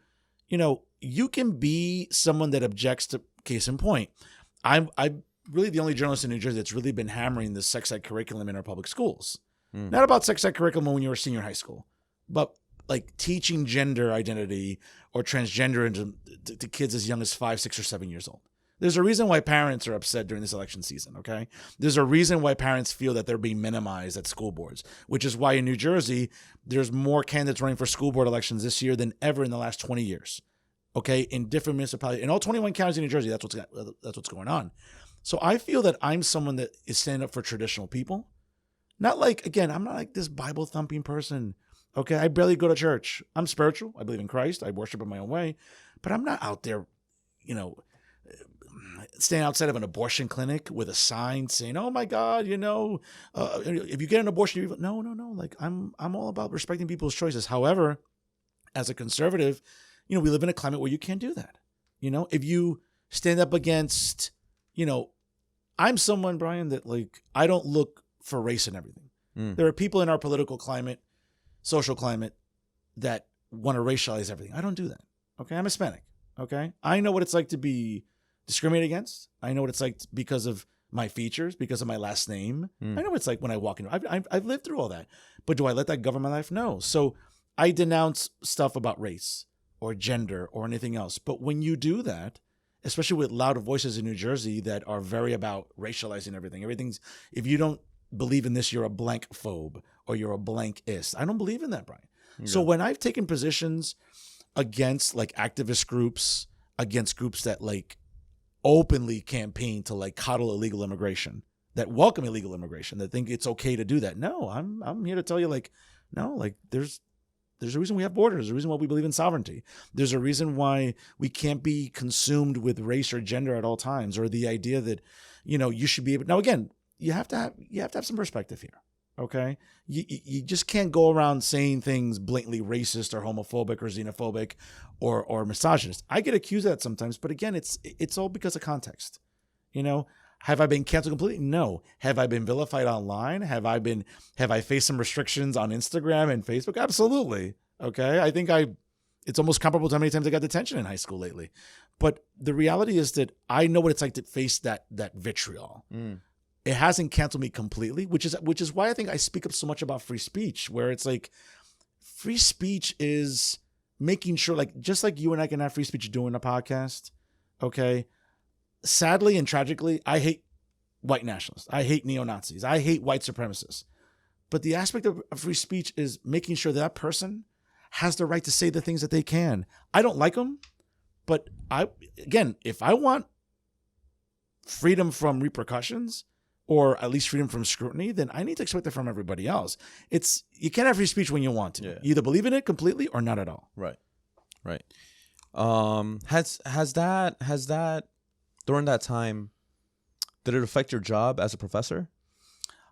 you know, you can be someone that objects to, case in point. I'm really the only journalist in New Jersey that's really been hammering the sex ed curriculum in our public schools. Not about sex ed curriculum when you were senior high school, but like teaching gender identity or transgender to kids as young as 5, 6, or 7 years old. There's a reason why parents are upset during this election season, okay? There's a reason why parents feel that they're being minimized at school boards, which is why in New Jersey, there's more candidates running for school board elections this year than ever in the last 20 years, okay? In different municipalities, in all 21 counties in New Jersey, that's what's going on. So I feel that I'm someone that is standing up for traditional people. Not like, again, I'm not like this Bible thumping person, okay? I barely go to church. I'm spiritual. I believe in Christ. I worship in my own way, but I'm not out there, you know, standing outside of an abortion clinic with a sign saying, "Oh my God, you know, if you get an abortion, no. Like I'm all about respecting people's choices. However, as a conservative, you know, we live in a climate where you can't do that. You know, if you stand up against, you know, I'm someone, Brian, that like I don't look for race and everything. There are people in our political climate, social climate, that want to racialize everything. I don't do that. Okay, I'm Hispanic. Okay, I know what it's like to be discriminated against. I know what it's like because of my features, because of my last name. I know what it's like when I walk in. I've lived through all that. But do I let that govern my life? No. So I denounce stuff about race or gender or anything else. But when you do that, especially with louder voices in New Jersey that are very about racializing everything's, if you don't believe in this, you're a blank phobe or you're a blankist. I don't believe in that, Brian. Yeah. So when I've taken positions against like activist groups, against groups that like openly campaign to like coddle illegal immigration, that welcome illegal immigration, that think it's okay to do that. No, I'm here to tell you like, no, like there's a reason we have borders. There's a reason why we believe in sovereignty. There's a reason why we can't be consumed with race or gender at all times, or the idea that, you know, you should be able. Now, again, you have to have some perspective here. Okay, you just can't go around saying things blatantly racist or homophobic or xenophobic or misogynist. I get accused of that sometimes, but again, it's all because of context. You know, have I been canceled completely? No. Have I been vilified online? Have I faced some restrictions on Instagram and Facebook? Absolutely. Okay, I think it's almost comparable to how many times I got detention in high school lately. But the reality is that I know what it's like to face that vitriol. It hasn't canceled me completely, which is why I think I speak up so much about free speech, where it's like free speech is making sure, like, just like you and I can have free speech doing a podcast, okay? Sadly and tragically, I hate white nationalists. I hate neo-Nazis. I hate white supremacists. But the aspect of free speech is making sure that person has the right to say the things that they can. I don't like them, but if I want freedom from repercussions, or at least freedom from scrutiny, then I need to expect that from everybody else. You can't have free speech when you want to. Yeah. You either believe in it completely or not at all. Right. Has that during that time, did it affect your job as a professor?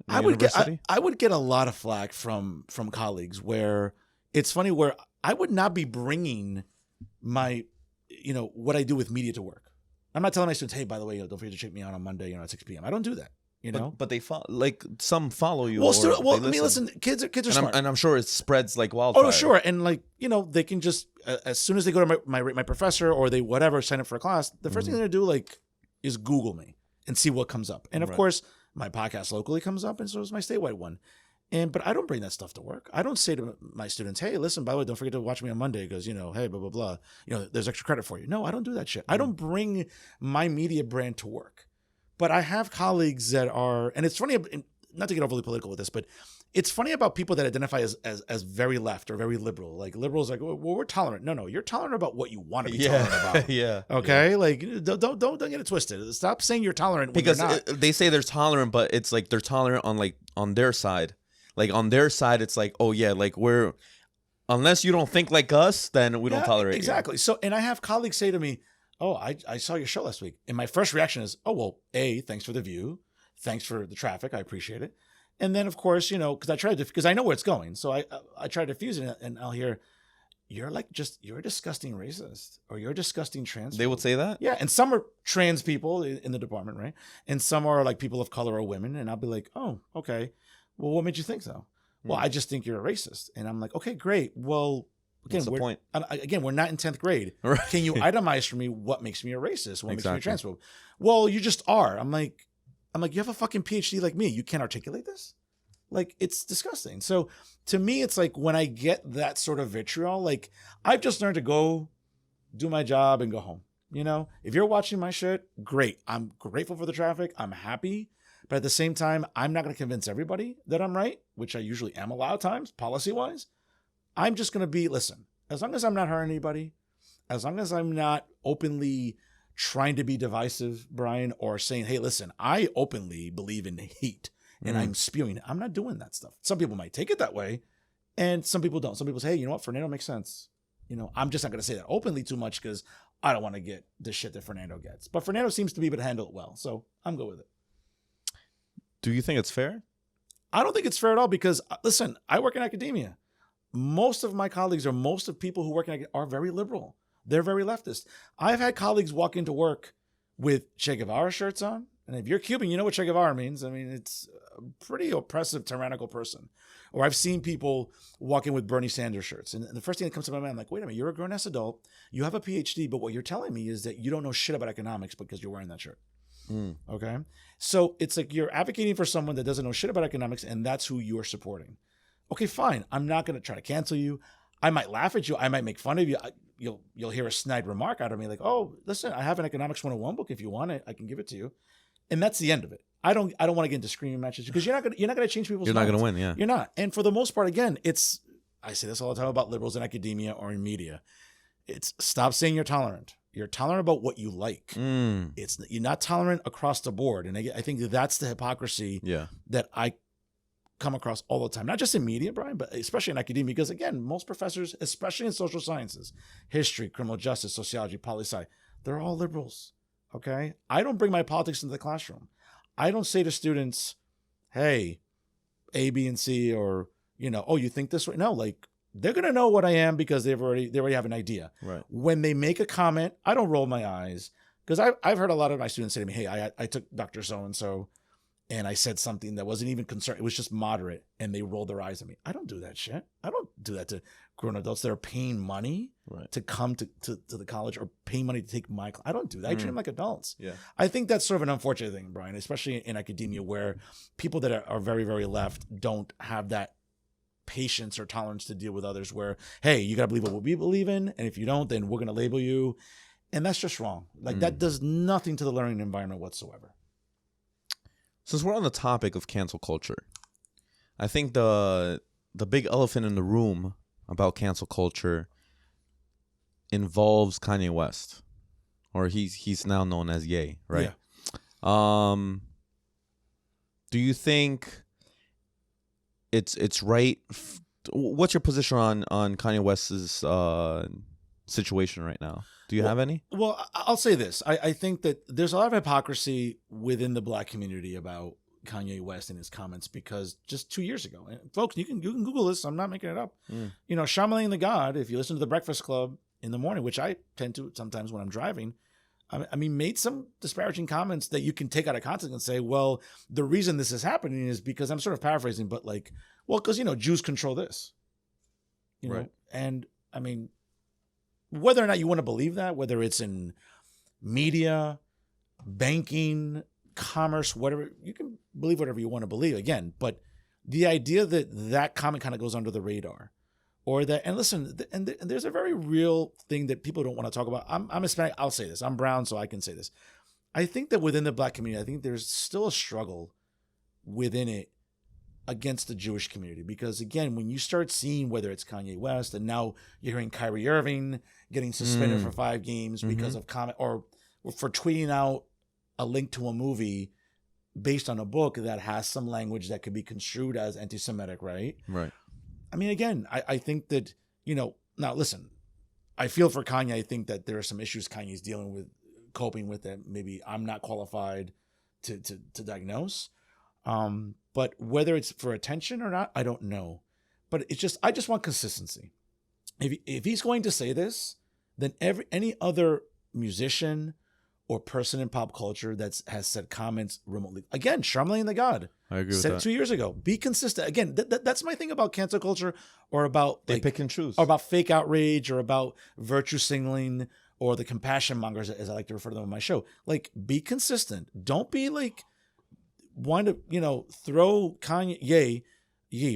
I would get a lot of flack from colleagues where it's funny, where I would not be bringing my, you know, what I do with media to work. I'm not telling my students, hey, by the way, don't forget to check me out on Monday, at 6 p.m. I don't do that. You know, but they some follow you. Well, I mean, listen, kids are smart, and I'm sure it spreads like wildfire. Oh, sure, and like, you know, they can just as soon as they go to my professor or they whatever sign up for a class, the first thing they're gonna do like is Google me and see what comes up. And of course, my podcast locally comes up, and so does my statewide one. But I don't bring that stuff to work. I don't say to my students, hey, listen, by the way, don't forget to watch me on Monday because, you know, hey, blah, blah, blah. You know, there's extra credit for you. No, I don't do that shit. I don't bring my media brand to work. But I have colleagues that are, and it's funny, not to get overly political with this, but it's funny about people that identify as very left or very liberal. Like liberals, like, well, we're tolerant. No, you're tolerant about what you want to be tolerant about. Yeah. Okay. Yeah. Like, don't get it twisted. Stop saying you're tolerant when because you're not. They say they're tolerant, but it's like they're tolerant on their side. Like on their side, it's like, oh yeah, like unless you don't think like us, then we don't tolerate exactly. you. So, and I have colleagues say to me, oh, I saw your show last week. And my first reaction is, oh, well, thanks for the view. Thanks for the traffic. I appreciate it. And then, of course, you know, because I know where it's going. So I try to diffuse it, and I'll hear, you're a disgusting racist, or you're a disgusting trans. They would say that? Yeah. And some are trans people in the department, right? And some are like people of color or women. And I'll be like, oh, okay. Well, what made you think so? Well, I just think you're a racist. And I'm like, okay, great. Well, again, what's the point? We're not in 10th grade. Right. Can you itemize for me what makes me a racist? What makes me a transphobe? Well, you just are. I'm like, you have a fucking Ph.D. like me. You can't articulate this? Like, it's disgusting. So to me, it's like when I get that sort of vitriol, like I've just learned to go do my job and go home. You know, if you're watching my shit, great. I'm grateful for the traffic. I'm happy. But at the same time, I'm not going to convince everybody that I'm right, which I usually am a lot of times, policy-wise. I'm just going to listen, as long as I'm not hurting anybody, as long as I'm not openly trying to be divisive, Brian, or saying, hey, listen, I openly believe in hate and I'm spewing it. I'm not doing that stuff. Some people might take it that way, and some people don't. Some people say, hey, you know what? Fernando makes sense. You know, I'm just not going to say that openly too much because I don't want to get the shit that Fernando gets. But Fernando seems to be able to handle it well, so I'm good with it. Do you think it's fair? I don't think it's fair at all because, listen, I work in academia. Most of my colleagues or most of people who work in academia are very liberal. They're very leftist. I've had colleagues walk into work with Che Guevara shirts on And if you're Cuban, you know what Che Guevara means. I mean, it's a pretty oppressive, tyrannical person. Or I've seen people walking with Bernie Sanders shirts. And the first thing that comes to my mind, I'm like, wait a minute, you're a grown-ass adult. You have a Ph.D., but what you're telling me is that you don't know shit about economics because you're wearing that shirt. Okay? So it's like you're advocating for someone that doesn't know shit about economics, and that's who you're supporting. Okay, fine. I'm not going to try to cancel you. I might laugh at you. I might make fun of you. You'll hear a snide remark out of me like, oh, listen, I have an Economics 101 book. If you want it, I can give it to you. And that's the end of it. I don't want to get into screaming matches because you're not gonna change people's minds. You're not gonna win, yeah. You're not. And for the most part, again, I say this all the time about liberals in academia or in media. It's stop saying you're tolerant. You're tolerant about what you like. You're not tolerant across the board. And I think that's the hypocrisy that I come across all the time. Not just in media, Brian, but especially in academia. Because again, most professors, especially in social sciences, history, criminal justice, sociology, poli-sci, they're all liberals. Okay? I don't bring my politics into the classroom. I don't say to students, hey, A, B, and C, or, oh, you think this way? No, like, they're going to know what I am because they already have an idea. Right. When they make a comment, I don't roll my eyes because I've heard a lot of my students say to me, hey, I took Dr. So-and-so and I said something that wasn't even concerned. It was just moderate. And they rolled their eyes at me. I don't do that shit. I don't do that to grown adults that are paying money to come to the college or paying money to take my class. I don't do that. I treat them like adults. Yeah. I think that's sort of an unfortunate thing, Brian, especially in academia where people that are very, very left don't have that patience or tolerance to deal with others where, hey, you got to believe what we believe in. And if you don't, then we're going to label you. And that's just wrong. Like that does nothing to the learning environment whatsoever. Since we're on the topic of cancel culture, I think the big elephant in the room about cancel culture involves Kanye West, or he's now known as Ye, right? Yeah. Do you think it's right? What's your position on Kanye West's situation right now? Do you have any? Well, I'll say this. I think that there's a lot of hypocrisy within the Black community about Kanye West and his comments because just 2 years ago, and folks, you can Google this. I'm not making it up. Charlamagne the God, if you listen to The Breakfast Club in the morning, which I tend to sometimes when I'm driving, I mean, made some disparaging comments that you can take out of context and say, well, the reason this is happening is because I'm sort of paraphrasing, but like, well, because, Jews control this, know, and I mean, whether or not you want to believe that, whether it's in media, banking, commerce, whatever, you can believe whatever you want to believe again. But the idea that comment kind of goes under the radar or that, and listen, and there's a very real thing that people don't want to talk about. I'm Hispanic. I'll say this. I'm brown, so I can say this. I think that within the Black community, I think there's still a struggle within it against the Jewish community. Because again, when you start seeing whether it's Kanye West and now you're hearing Kyrie Irving getting suspended for 5 games because of comment or for tweeting out a link to a movie based on a book that has some language that could be construed as anti-Semitic, right? Right. I mean, again, I think that, now listen, I feel for Kanye. I think that there are some issues Kanye's dealing with, coping with that maybe I'm not qualified to diagnose. But whether it's for attention or not, I don't know. But I just want consistency. If he's going to say this, then any other musician or person in pop culture that has said comments remotely, again, Charlamagne the God, I agree said with it 2 years ago. Be consistent. Again, that's my thing about cancel culture, or about they pick and choose, or about fake outrage, or about virtue signaling, or the compassion mongers, as I like to refer to them on my show. Like, be consistent. Don't be like want to throw Kanye,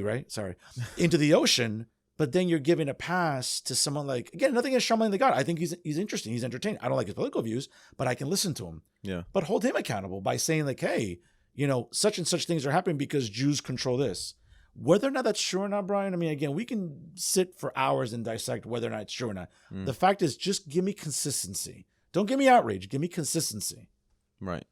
right? Sorry, into the ocean. But then you're giving a pass to someone like, again, nothing against Charlamagne the God. I think he's interesting. He's entertaining. I don't like his political views, but I can listen to him. Yeah. But hold him accountable by saying like, hey, such and such things are happening because Jews control this. Whether or not that's true or not, Brian, I mean, again, we can sit for hours and dissect whether or not it's true or not. The fact is, just give me consistency. Don't give me outrage. Give me consistency. Right.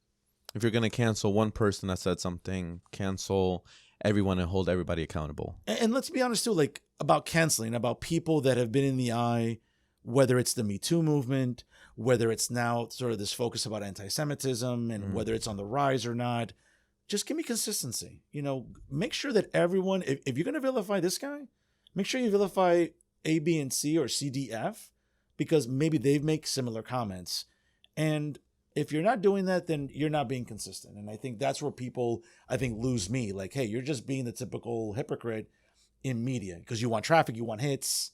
If you're going to cancel one person that said something, cancel everyone and hold everybody accountable. And let's be honest too, like about canceling, about people that have been in the eye, whether it's the Me Too movement, whether it's now sort of this focus about anti-Semitism and whether it's on the rise or not, just give me consistency. Make sure that everyone, if you're going to vilify this guy, make sure you vilify A, B, and C or C, D, F, because maybe they make similar comments. And If you're not doing that, then you're not being consistent. And I think that's where people, I think, lose me. Like, hey, you're just being the typical hypocrite in media because you want traffic, you want hits.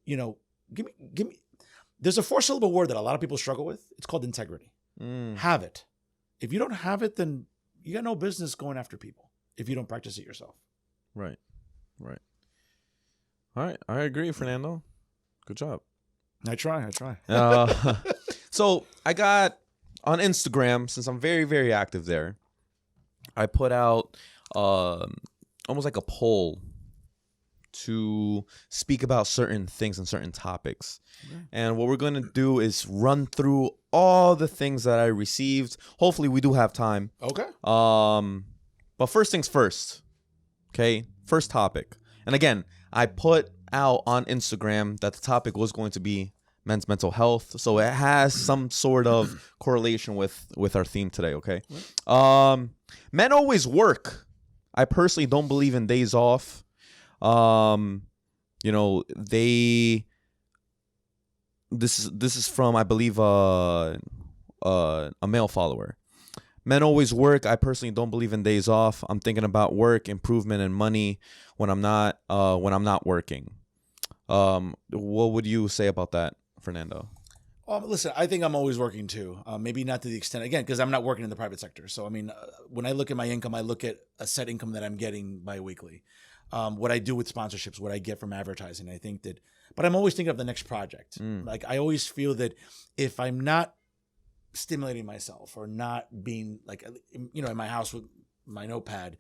You know, give me. There's a 4-syllable word that a lot of people struggle with. It's called integrity. Have it. If you don't have it, then you got no business going after people if you don't practice it yourself. Right. All right. I agree, Fernando. Good job. I try. So I got on Instagram, since I'm very, very active there, I put out almost like a poll to speak about certain things and certain topics. Okay. And what we're going to do is run through all the things that I received. Hopefully we do have time. Okay. But first things first. Okay. First topic. And again, I put out on Instagram that the topic was going to be men's mental health. So it has some sort of correlation with our theme today. Okay. Men always work. I personally don't believe in days off. You know, this is from, I believe, a male follower. Men always work. I personally don't believe in days off. I'm thinking about work, improvement, and money when I'm not working. What would you say about that, Fernando? Listen, I think I'm always working too. Maybe not to the extent, again, because I'm not working in the private sector. So, I mean, when I look at my income, I look at a set income that I'm getting bi-weekly. What I do with sponsorships, what I get from advertising. I think that, but I'm always thinking of the next project. Like, I always feel that if I'm not stimulating myself or not being like, you know, in my house with my notepad,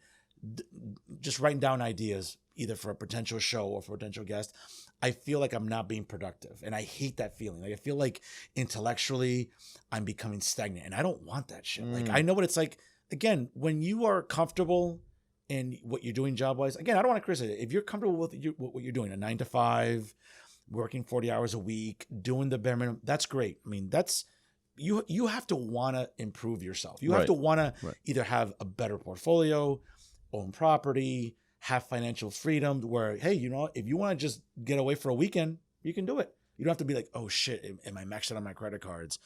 just writing down ideas, either for a potential show or for a potential guest, I feel like I'm not being productive. And I hate that feeling. Like, I feel like intellectually I'm becoming stagnant, and I don't want that shit. Like, I know what it's like. Again, when you are comfortable in what you're doing job-wise, again, I don't want to criticize it. If you're comfortable with what you're doing, a 9 to 5, working 40 hours a week, doing the bare minimum, that's great. I mean, that's, you have to want to improve yourself. You have to want to either have a better portfolio, own property, have financial freedom where, hey, you know, if you want to just get away for a weekend, you can do it. You don't have to be like, oh shit, am I maxed out on my credit cards?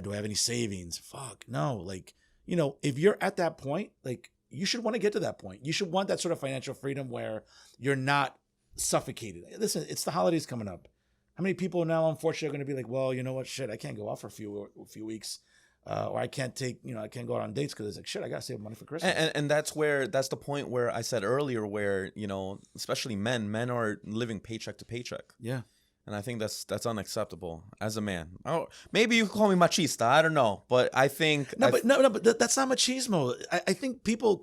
Do I have any savings? Fuck, no. Like, you know, if you're at that point, like, you should want to get to that point. You should want that sort of financial freedom where you're not suffocated. Listen, it's the holidays coming up. How many people now, unfortunately, are going to be like, well, you know what, shit, I can't go out for a few weeks. Or I can't I can't go out on dates because it's like, shit, I got to save money for Christmas. And that's the point where I said earlier where, you know, especially men are living paycheck to paycheck. Yeah. And I think that's unacceptable as a man. Oh, maybe you can call me machista. I don't know. But I think... No, but that's not machismo. I think people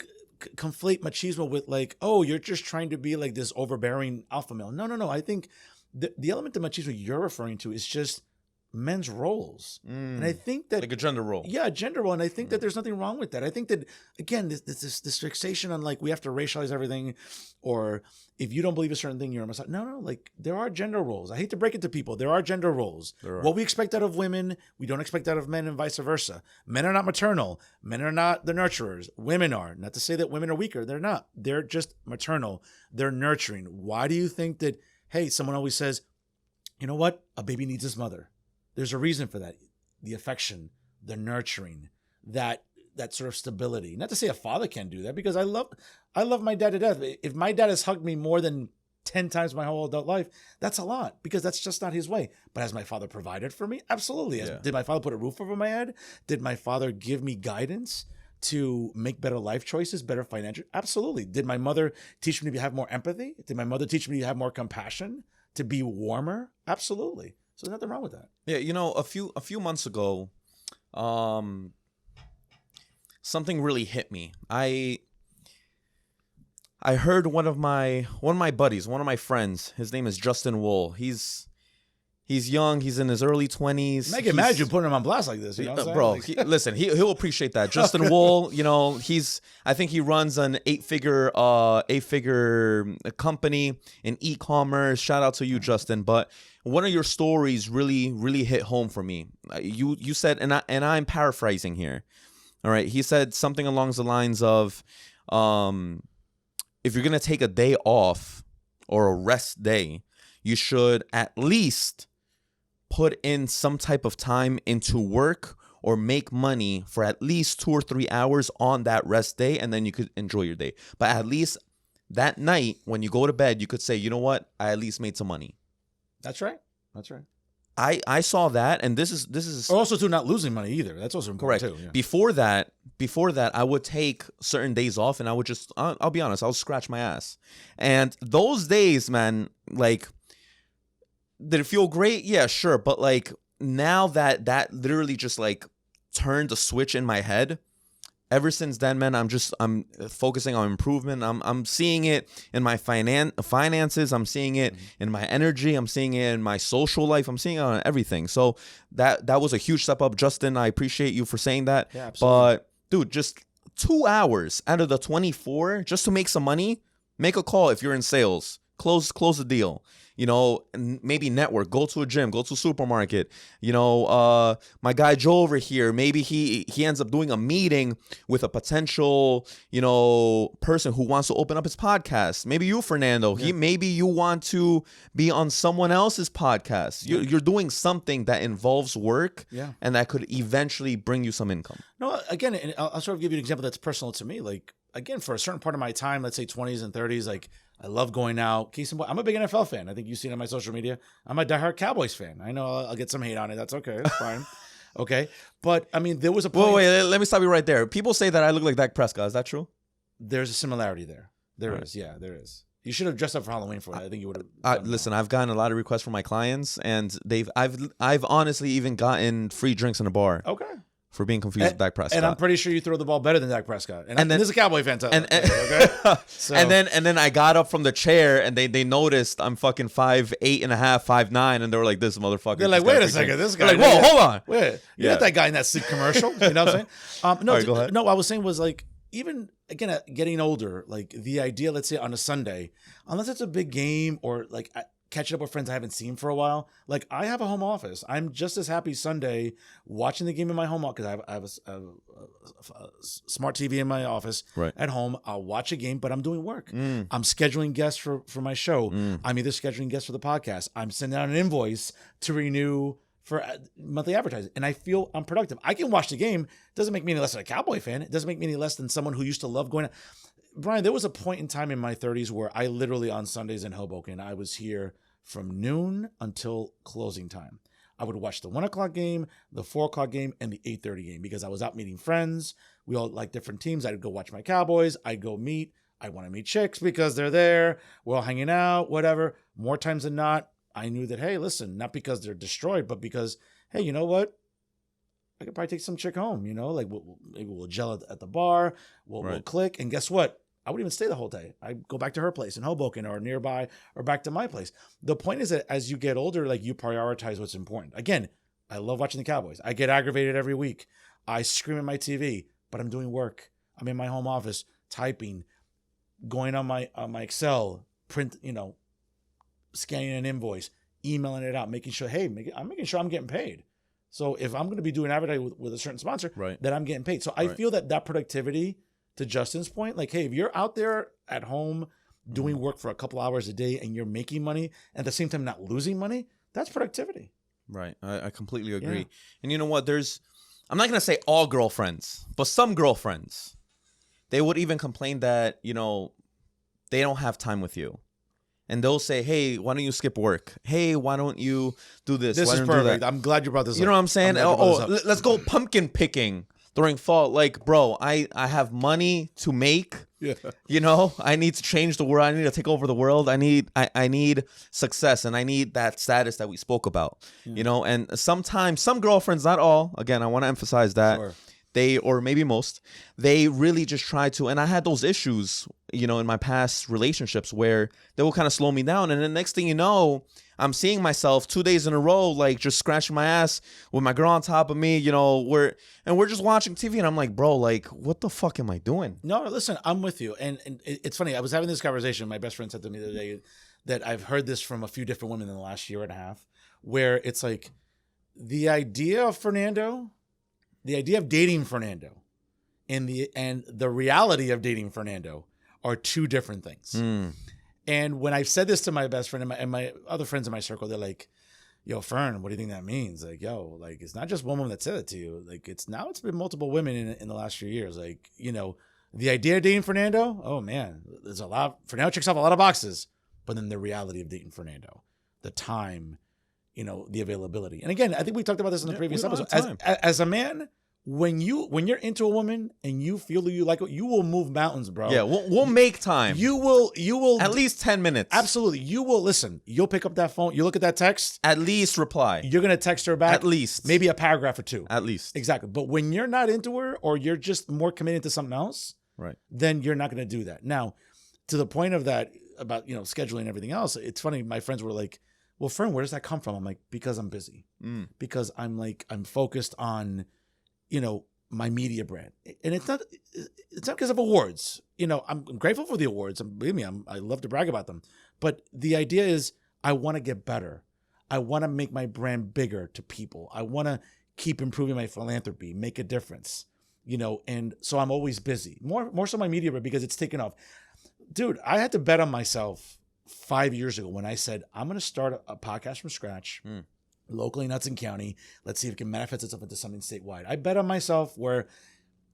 conflate machismo with like, oh, you're just trying to be like this overbearing alpha male. No. I think the element of machismo you're referring to is just men's roles. And I think that... Like a gender role. Yeah, a gender role. And I think that there's nothing wrong with that. I think that, again, this fixation on like, we have to racialize everything, or if you don't believe a certain thing, you're a misogyny. No, like, there are gender roles. I hate to break it to people. There are gender roles. What we expect out of women, we don't expect out of men, and vice versa. Men are not maternal. Men are not the nurturers. Women are. Not to say that women are weaker. They're not. They're just maternal. They're nurturing. Why do you think that, hey, someone always says, you know what? A baby needs his mother. There's a reason for that. The affection, the nurturing, that sort of stability. Not to say a father can't do that, because I love my dad to death. If my dad has hugged me more than 10 times my whole adult life, that's a lot, because that's just not his way. But has my father provided for me? Absolutely. Yeah. Did my father put a roof over my head? Did my father give me guidance to make better life choices, better financial? Absolutely. Did my mother teach me to have more empathy? Did my mother teach me to have more compassion, to be warmer? Absolutely. So there's nothing wrong with that. Yeah, you know, a few months ago, something really hit me. I heard one of my buddies, one of my friends. His name is Justin Wool. He's young. He's in his early 20s. I can imagine putting him on blast like this. You know what I'm bro, like, listen, he'll appreciate that. Justin Wool, you know, I think he runs an 8-figure company in e-commerce. Shout out to you, Justin. But one of your stories really hit home for me. You said, and I'm paraphrasing here. All right, he said something along the lines of, if you're gonna take a day off or a rest day, you should at least put in some type of time into work or make money for at least 2 or 3 hours on that rest day, and then you could enjoy your day. But at least that night when you go to bed, you could say, you know what, I at least made some money. That's right. That's right. I saw that, and this is also too not losing money either. That's also important correct. too. Yeah. Before that, I would take certain days off, and I would just I'll be honest, I'll scratch my ass. And those days, man, like, did it feel great? Yeah, sure. But like now that literally just like turned a switch in my head. Ever since then, man, I'm focusing on improvement. I'm seeing it in my finances. I'm seeing it in my energy. I'm seeing it in my social life. I'm seeing it on everything. So that was a huge step up, Justin. I appreciate you for saying that. Yeah, absolutely. But dude, just 2 hours out of the 24 just to make some money. Make a call if you're in sales. Close the deal. You know, maybe network, go to a gym, go to a supermarket. You know, my guy Joe over here, maybe he ends up doing a meeting with a potential, you know, person who wants to open up his podcast. Maybe you, Fernando, maybe you want to be on someone else's podcast. You're doing something that involves work, and that could eventually bring you some income. No, again, and I'll sort of give you an example that's personal to me. Like, again, for a certain part of my time, let's say 20s and 30s, like, I love going out. Case in point, I'm a big NFL fan. I think you've seen it on my social media. I'm a diehard Cowboys fan. I know I'll get some hate on it. That's okay. That's fine. Okay. But, I mean, there was a point. Wait, let me stop you right there. People say that I look like Dak Prescott. Is that true? There's a similarity there. There is. Yeah, there is. You should have dressed up for Halloween for it. I think you would have. Listen, I've gotten a lot of requests from my clients, and I've honestly even gotten free drinks in a bar. Okay. For being confused with Dak Prescott. And I'm pretty sure you throw the ball better than Dak Prescott. And then, this is a Cowboy fan. Okay? So. And then I got up from the chair, and they noticed I'm fucking 5'8.5", 5'9", and they were like, "This motherfucker." They're like, "Wait a second, this guy." They're like, "Whoa, hold on, wait, you got that guy in that sleep commercial?" You know what I'm saying? No, right, go ahead. No. What I was saying was like, even again, getting older, like the idea, let's say on a Sunday, unless it's a big game or like catching up with friends I haven't seen for a while. Like, I have a home office. I'm just as happy Sunday watching the game in my home office because I have a smart TV in my office at home. I'll watch a game, but I'm doing work. I'm scheduling guests for my show. I'm either scheduling guests for the podcast. I'm sending out an invoice to renew for monthly advertising. And I feel I'm productive. I can watch the game. It doesn't make me any less than a Cowboy fan. It doesn't make me any less than someone who used to love going out. Brian, there was a point in time in my 30s where I literally on Sundays in Hoboken, I was here from noon until closing time. I would watch the 1 o'clock game, the 4 o'clock game, and the 8:30 game because I was out meeting friends. We all like different teams. I'd go watch my Cowboys. I'd go meet. I want to meet chicks because they're there. We're all hanging out, whatever. More times than not, I knew that, hey, listen, not because they're destroyed, but because, hey, you know what? I could probably take some chick home, you know, like maybe we'll gel at the bar, we'll click, and guess what? I wouldn't even stay the whole day. I'd go back to her place in Hoboken or nearby or back to my place. The point is that as you get older, like you prioritize what's important. Again, I love watching the Cowboys. I get aggravated every week. I scream at my TV, but I'm doing work. I'm in my home office, typing, going on my Excel, print, you know, scanning an invoice, emailing it out, making sure, hey, I'm making sure I'm getting paid. So if I'm going to be doing advertising with a certain sponsor, then I'm getting paid. So I feel that productivity, to Justin's point, like, hey, if you're out there at home doing work for a couple hours a day and you're making money and at the same time not losing money, that's productivity. Right. I completely agree. Yeah. And you know what? I'm not going to say all girlfriends, but some girlfriends, they would even complain that, you know, they don't have time with you. And they'll say, hey, why don't you skip work? Hey, why don't you do this? This is perfect. I'm glad you brought this up. You know what I'm saying? Let's go pumpkin picking during fall. Like, bro, I have money to make. Yeah. You know, I need to change the world. I need to take over the world. I need success, and I need that status that we spoke about. Yeah. You know, and sometimes some girlfriends, not all, again, I want to emphasize that. Sure. Or maybe most, they really just try to, and I had those issues, you know, in my past relationships where they will kind of slow me down. And the next thing you know, I'm seeing myself 2 days in a row, like just scratching my ass with my girl on top of me, you know, we're just watching TV. And I'm like, bro, like, what the fuck am I doing? No, listen, I'm with you. And it's funny. I was having this conversation. My best friend said to me the other day that I've heard this from a few different women in the last year and a half, where it's like the idea of Fernando, the idea of dating Fernando and the reality of dating Fernando are two different things. And when I've said this to my best friend and my other friends in my circle, they're like, yo, Fern, what do you think that means? Like, yo, like, it's not just one woman that said it to you. Like, it's been multiple women in the last few years. Like, the idea of dating Fernando, oh man, there's a lot. Fernando checks off a lot of boxes, but then the reality of dating Fernando, the time, the availability. And again, I think we talked about this in the previous episode. As a man, when you're into a woman and you feel that you like it, you will move mountains, bro. Yeah, we'll make time. You will at least 10 minutes. Absolutely. You will listen. You'll pick up that phone. You look at that text. At least reply. You're gonna text her back. At least. Maybe a paragraph or two. At least. Exactly. But when you're not into her or you're just more committed to something else, right, then you're not gonna do that. Now, to the point of that about scheduling and everything else, it's funny. My friends were like, "Well, friend, where does that come from?" I'm like, "Because I'm busy. Because I'm focused on." My media brand, and it's not because of awards. I'm grateful for the awards. Believe me, I love to brag about them. But the idea is, I want to get better. I want to make my brand bigger to people. I want to keep improving my philanthropy, make a difference. And so I'm always busy. More so my media brand because it's taken off. Dude, I had to bet on myself 5 years ago when I said I'm going to start a podcast from scratch. Locally in Hudson County. Let's see if it can manifest itself into something statewide. I bet on myself where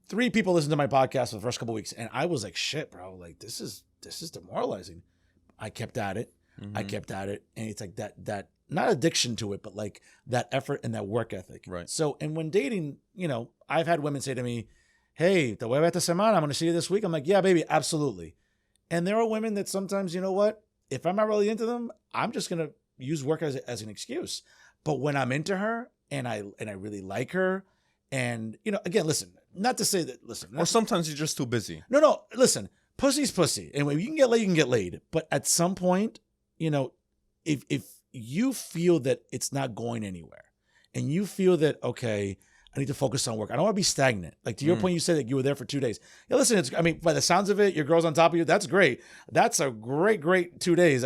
3 people listened to my podcast for the first couple of weeks, and I was like, shit, bro, like this is demoralizing. I kept at it. I kept at it. And it's like that not addiction to it, but like that effort and that work ethic. Right. So, and when dating, I've had women say to me, hey, te voy a ver esta semana, I'm going to see you this week. I'm like, yeah, baby, absolutely. And there are women that sometimes, you know what? If I'm not really into them, I'm just going to use work as an excuse. But when I'm into her and I really like her, and again, listen, not to say that, listen, or sometimes you're just too busy. No, listen, pussy's pussy. And when you can get laid, you can get laid. But at some point, if you feel that it's not going anywhere, and you feel that okay, I need to focus on work. I don't want to be stagnant. Like to your point, you said that you were there for 2 days. Yeah, listen, by the sounds of it, your girl's on top of you. That's great. That's a great 2 days.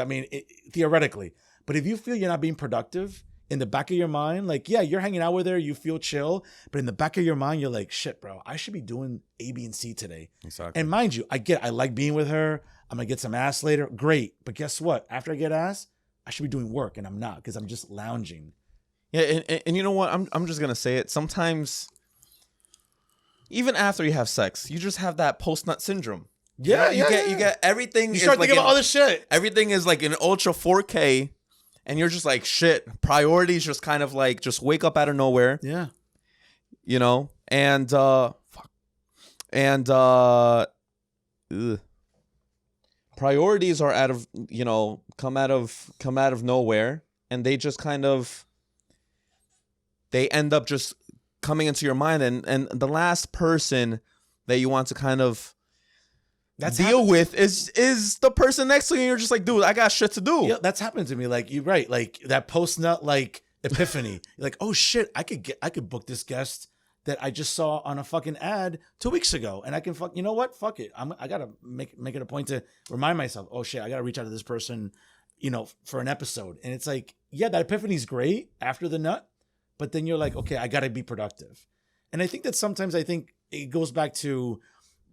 Theoretically, but if you feel you're not being productive. In the back of your mind, like, yeah, you're hanging out with her, you feel chill, but in the back of your mind, you're like, shit, bro, I should be doing A, B, and C today. Exactly. And mind you, I like being with her. I'm going to get some ass later. Great. But guess what? After I get ass, I should be doing work, and I'm not because I'm just lounging. Yeah, and you know what? I'm just going to say it. Sometimes, even after you have sex, you just have that post-nut syndrome. Yeah, you get everything. You start thinking about other shit. Everything is like in ultra 4K. And you're just like, shit, priorities just kind of like just wake up out of nowhere. Yeah. And priorities are out of, come out of nowhere, and they just kind of, they end up just coming into your mind, and the last person that you want to kind of deal with is the person next to you, and you're just like, dude, I got shit to do. Yeah, that's happened to me. Like, you're right. Like that post-nut like epiphany. You're like, oh shit, I could book this guest that I just saw on a fucking ad 2 weeks ago, and I can you know what? Fuck it. I gotta make it a point to remind myself. Oh shit, I gotta reach out to this person, for an episode. And it's like, yeah, that epiphany's great after the nut, but then you're like, okay, I gotta be productive. And I think that sometimes it goes back to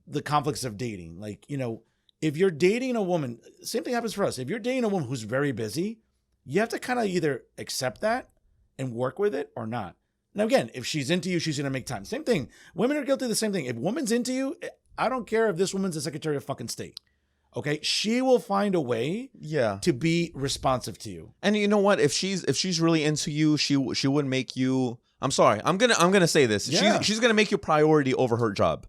the conflicts of dating. Like, if you're dating a woman, same thing happens for us. If you're dating a woman who's very busy, you have to kind of either accept that and work with it or not. Now, again, if she's into you, she's going to make time. Same thing. Women are guilty of the same thing. If a woman's into you, I don't care if this woman's the Secretary of fucking State. Okay? She will find a way to be responsive to you. And you know what? If she's really into you, she would make you, I'm sorry. I'm going to say this. Yeah. She's going to make you priority over her job.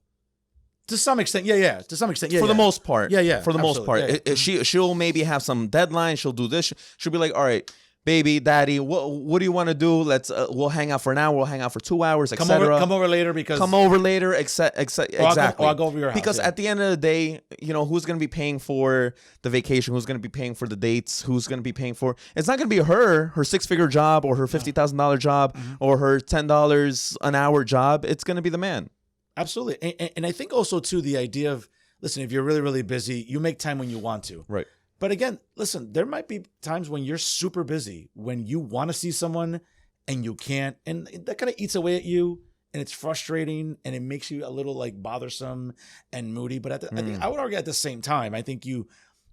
To some extent, yeah. To some extent, yeah. For the most part, yeah. For the most part, she'll maybe have some deadline. She'll do this. She'll be like, "All right, baby, daddy, what do you want to do? Let's we'll hang out for an hour. We'll hang out for 2 hours, etc. Come over later, exactly. Or I'll go over your house. Because at the end of the day, who's going to be paying for the vacation? Who's going to be paying for the dates? Who's going to be paying for? It's not going to be her 6-figure job or her $50,000 job or her $10 an hour job. It's going to be the man. Absolutely. And I think also, too, the idea of, listen, if you're really, really busy, you make time when you want to. Right. But again, listen, there might be times when you're super busy, when you want to see someone and you can't. And that kind of eats away at you, and it's frustrating, and it makes you a little like bothersome and moody. But I think I would argue at the same time, I think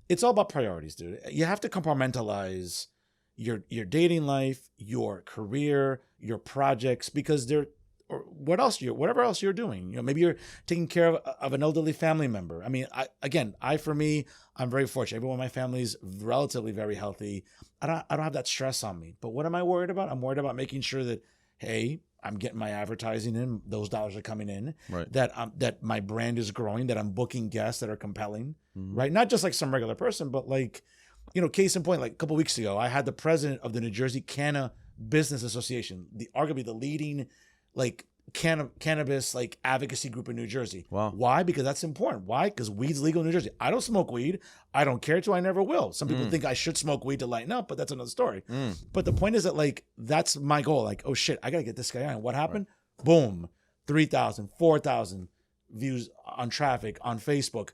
it's all about priorities, dude. You have to compartmentalize, your dating life, your career, your projects, because or whatever else you're doing. Maybe you're taking care of an elderly family member. I mean, for me, I'm very fortunate. Everyone in my family is relatively very healthy. I don't have that stress on me. But what am I worried about? I'm worried about making sure that, hey, I'm getting my advertising in, those dollars are coming in, right. that my brand is growing, that I'm booking guests that are compelling, right? Not just like some regular person, but like, case in point, like a couple of weeks ago, I had the president of the New Jersey Business Association, arguably the leading like cannabis like advocacy group in New Jersey. Wow. Why? Because that's important. Why? Because weed's legal in New Jersey. I don't smoke weed. I don't care to. I never will. Some people think I should smoke weed to lighten up, but that's another story. But the point is that like that's my goal. Like, oh shit, I gotta get this guy on. What happened? Right. Boom, 3,000, 4,000 views on traffic on Facebook,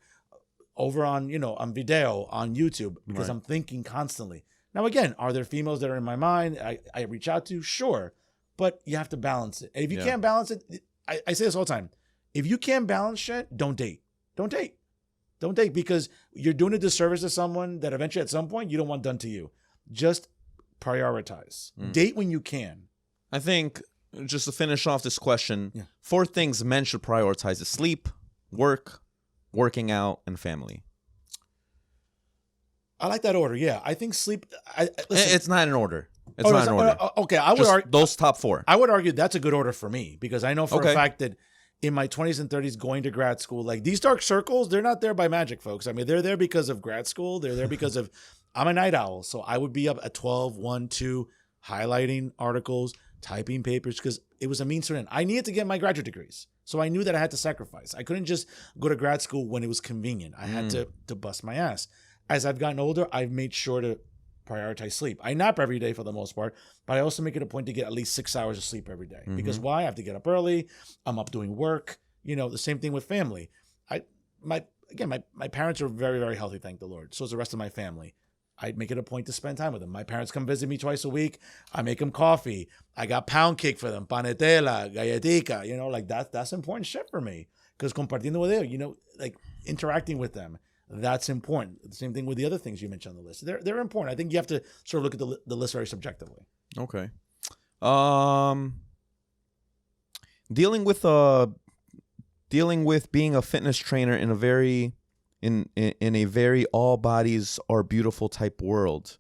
over on on video on YouTube, because I'm thinking constantly. Now again, are there females that are in my mind I reach out to? Sure. But you have to balance it. And if you can't balance it, I say this all the time. If you can't balance shit, don't date. Don't date. Don't date, because you're doing a disservice to someone that eventually at some point you don't want done to you. Just prioritize. Date when you can. I think, just to finish off this question, 4 things men should prioritize is sleep, work, working out, and family. I like that order. Yeah. I think sleep. Listen, it's not in order. It's not in order. Okay, I would argue those top 4. I would argue that's a good order for me, because I know for a fact that in my 20s and 30s going to grad school, like these dark circles, they're not there by magic, folks. I mean, they're there because of grad school. They're there because of I'm a night owl. So I would be up at 12, 1, 2, highlighting articles, typing papers, because it was a means to an end. I needed to get my graduate degrees. So I knew that I had to sacrifice. I couldn't just go to grad school when it was convenient. I had to bust my ass. As I've gotten older, I've made sure to prioritize sleep. I nap every day for the most part, but I also make it a point to get at least 6 hours of sleep every day. Because why? I have to get up early. I'm up doing work. The same thing with family. My parents are very, very healthy, thank the Lord. So is the rest of my family. I make it a point to spend time with them. My parents come visit me twice a week. I make them coffee. I got pound cake for them, panetela, galletica. Like that's important shit for me. Because compartiendo with them, like interacting with them. That's important. The same thing with the other things you mentioned on the list. They're important. I think you have to sort of look at the list very subjectively. Okay. Dealing with being a fitness trainer in a very all bodies are beautiful type world.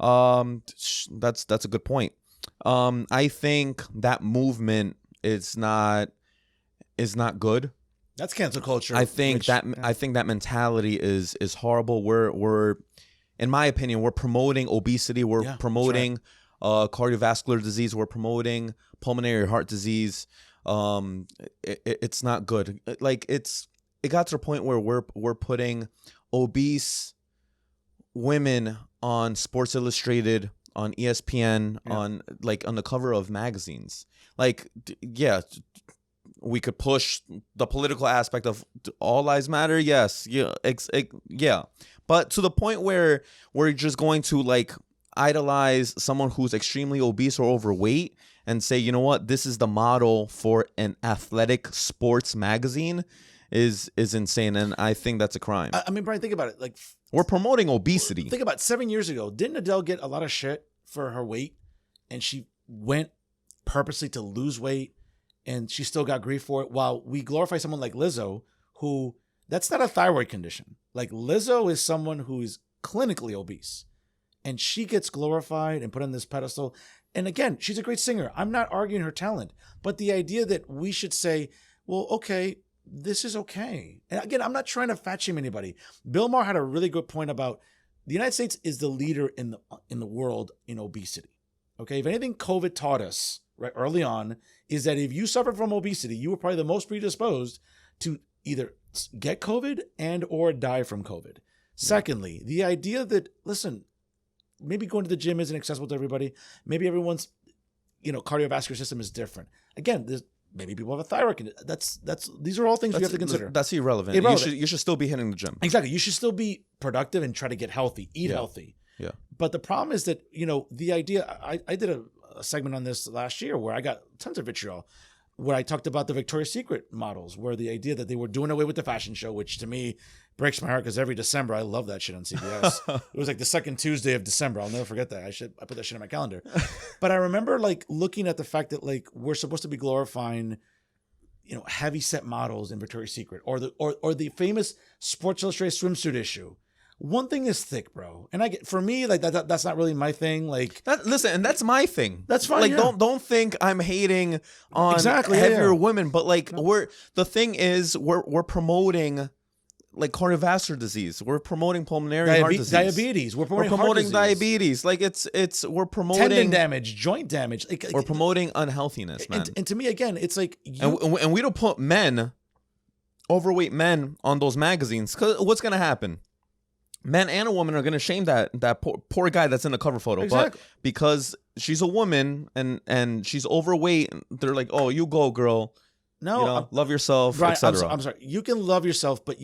That's a good point. I think that movement is not good. That's cancel culture. I think that mentality is horrible. We're in my opinion, we're promoting obesity. We're promoting cardiovascular disease. We're promoting pulmonary heart disease. It's not good. Like it got to a point where we're putting obese women on Sports Illustrated, on ESPN, on the cover of magazines. Like, we could push the political aspect of all lives matter. Yes. Yeah. But to the point where we're just going to like idolize someone who's extremely obese or overweight and say, you know what, this is the model for an athletic sports magazine is insane. And I think that's a crime. I mean, Brian, think about it. Like, we're promoting obesity. Think about 7 years ago. Didn't Adele get a lot of shit for her weight? And she went purposely to lose weight, and she still got grief for it. While we glorify someone like Lizzo, who that's not a thyroid condition. Like, Lizzo is someone who is clinically obese, and she gets glorified and put on this pedestal. And again, she's a great singer. I'm not arguing her talent, but the idea that we should say, well, okay, this is okay. And again, I'm not trying to fat shame anybody. Bill Maher had a really good point about the United States is the leader in the world in obesity. Okay, if anything COVID taught us right early on is that if you suffer from obesity, you were probably the most predisposed to either get COVID and or die from COVID. Secondly, the idea that, listen, maybe going to the gym isn't accessible to everybody. Maybe everyone's, cardiovascular system is different. Again, maybe people have a thyroid condition. These are all things you have to consider. That's irrelevant. You should still be hitting the gym. Exactly. You should still be productive and try to get healthy, eat healthy. Yeah. But the problem is that, the idea, I did a segment on this last year where I got tons of vitriol. where I talked about the Victoria's Secret models, where the idea that they were doing away with the fashion show, which to me breaks my heart because every December I love that shit on CBS. It was like the second Tuesday of December. I'll never forget that. I put that shit in my calendar. But I remember like looking at the fact that like we're supposed to be glorifying, you know, heavy set models in Victoria's Secret or the famous Sports Illustrated swimsuit issue. One thing is thick, bro, and I get for me like that's not really my thing. Like listen, and that's my thing. That's fine. Like yeah. don't think I'm hating on Exactly, heavier yeah. women, but like we're promoting like cardiovascular disease. We're promoting pulmonary heart disease. Diabetes. We're promoting diabetes. Like we're promoting tendon damage, joint damage. Like, we're promoting unhealthiness, man. And to me, again, it's like and we don't put overweight men on those magazines because what's gonna happen? Men and a woman are going to shame that poor guy that's in the cover photo. Exactly. But because she's a woman and she's overweight, they're like, "Oh, you go, girl. No, you know, love yourself, Brian, etc." I'm sorry. You can love yourself, but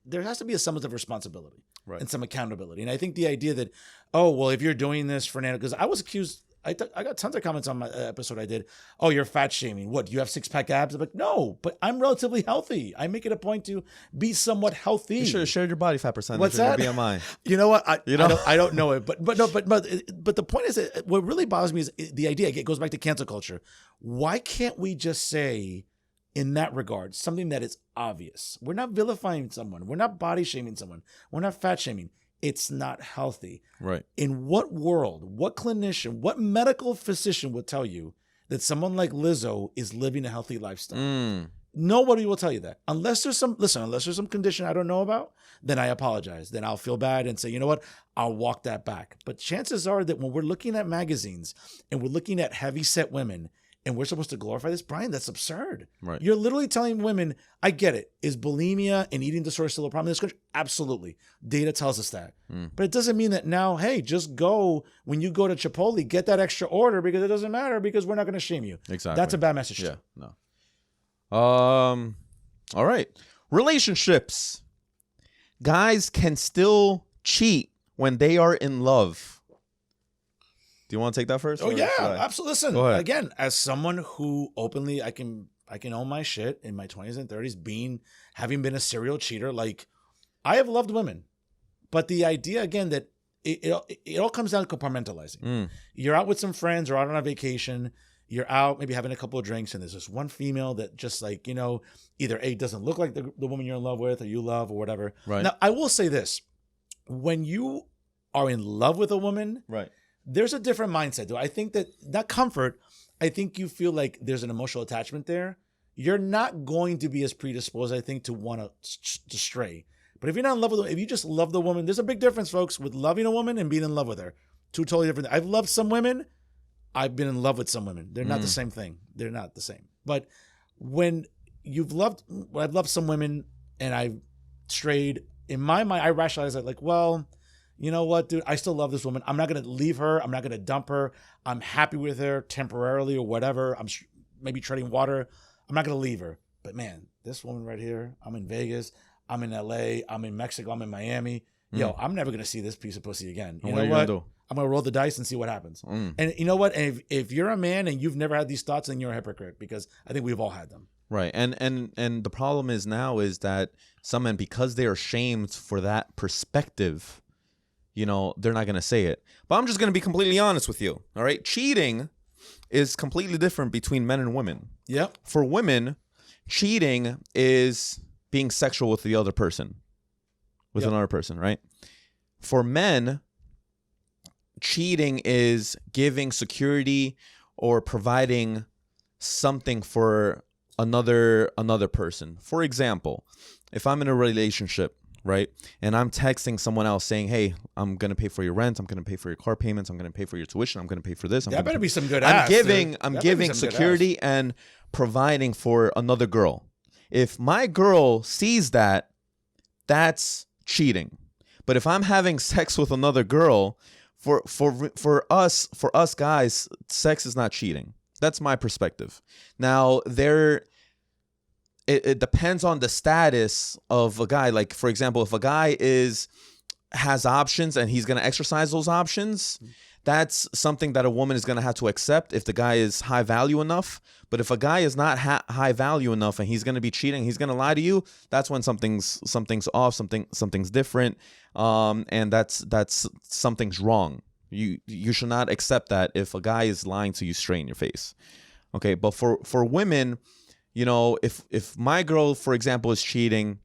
there has to be a semblance of responsibility Right. and some accountability. And I think the idea that, oh, well, if you're doing this, Fernando, because I was accused. I got tons of comments on my episode I did. Oh, you're fat shaming. What, you have 6-pack abs? I'm like, no, but I'm relatively healthy. I make it a point to be somewhat healthy. You should have shared your body fat percentage. What's and that? Your BMI. You know what? I don't know it, but the point is that what really bothers me is the idea. It goes back to cancel culture. Why can't we just say, in that regard, something that is obvious? We're not vilifying someone. We're not body shaming someone. We're not fat shaming. It's not healthy. Right. In what world, what clinician, what medical physician will tell you that someone like Lizzo is living a healthy lifestyle? Nobody will tell you that. Unless there's some condition I don't know about, then I apologize. Then I'll feel bad and say, you know what? I'll walk that back. But chances are that when we're looking at magazines and we're looking at heavy set women and we're supposed to glorify this, Brian, that's absurd. Right. You're literally telling women, I get it. Is bulimia and eating disorder still a problem in this country? Absolutely. Data tells us that. But it doesn't mean that now, hey, just go, when you go to Chipotle, get that extra order because it doesn't matter because we're not going to shame you. Exactly. That's a bad message. Yeah. No. All right. Relationships. Guys can still cheat when they are in love. Do you want to take that first? Oh yeah, absolutely. Listen, Go ahead. again, as someone who openly I can own my shit in my 20s and 30s, having been a serial cheater, like I have loved women, but the idea again that it all comes down to compartmentalizing. You're out with some friends or out on a vacation. You're out maybe having a couple of drinks, and there's this one female that just like, you know, either A, doesn't look like the woman you're in love with or you love or whatever. Right. Now, I will say this. When you are in love with a woman, Right. there's a different mindset, though. I think that comfort, I think you feel like there's an emotional attachment there. You're not going to be as predisposed, I think, to want to stray. But if you're not in love with her, if you just love the woman, there's a big difference, folks, with loving a woman and being in love with her. Two totally different things. I've loved some women. I've been in love with some women. They're not the same thing. They're not the same. But when I've loved some women and I've strayed, in my mind, I rationalize it like, well, you know what, dude? I still love this woman. I'm not going to leave her. I'm not going to dump her. I'm happy with her temporarily or whatever. I'm maybe treading water. I'm not going to leave her. But man, this woman right here, I'm in Vegas. I'm in LA. I'm in Mexico. I'm in Miami. Yo, I'm never going to see this piece of pussy again. You know what? I'm going to roll the dice and see what happens. And you know what? And if you're a man and you've never had these thoughts, then you're a hypocrite because I think we've all had them. Right. And the problem is now is that some men, because they are shamed for that perspective, you know, they're not going to say it. But I'm just going to be completely honest with you. All right. Cheating is completely different between men and women. Yep. For women, cheating is being sexual with the other person, with another person, right? For men, cheating is giving security or providing something for another person. For example, if I'm in a relationship, right, and I'm texting someone else saying, hey, I'm going to pay for your rent, I'm going to pay for your car payments, I'm going to pay for your tuition, I'm going to pay for this. That better be some good I'm ass. I'm giving security and providing for another girl. If my girl sees that, that's cheating. But if I'm having sex with another girl, for us guys, sex is not cheating. That's my perspective. Now, it depends on the status of a guy. Like, for example, if a guy has options and he's going to exercise those options, that's something that a woman is going to have to accept if the guy is high value enough. But if a guy is not high value enough and he's going to be cheating, he's going to lie to you, that's when something's off, something's different, and that's something's wrong. You should not accept that if a guy is lying to you straight in your face. Okay, but for women, you know, if my girl, for example, is cheating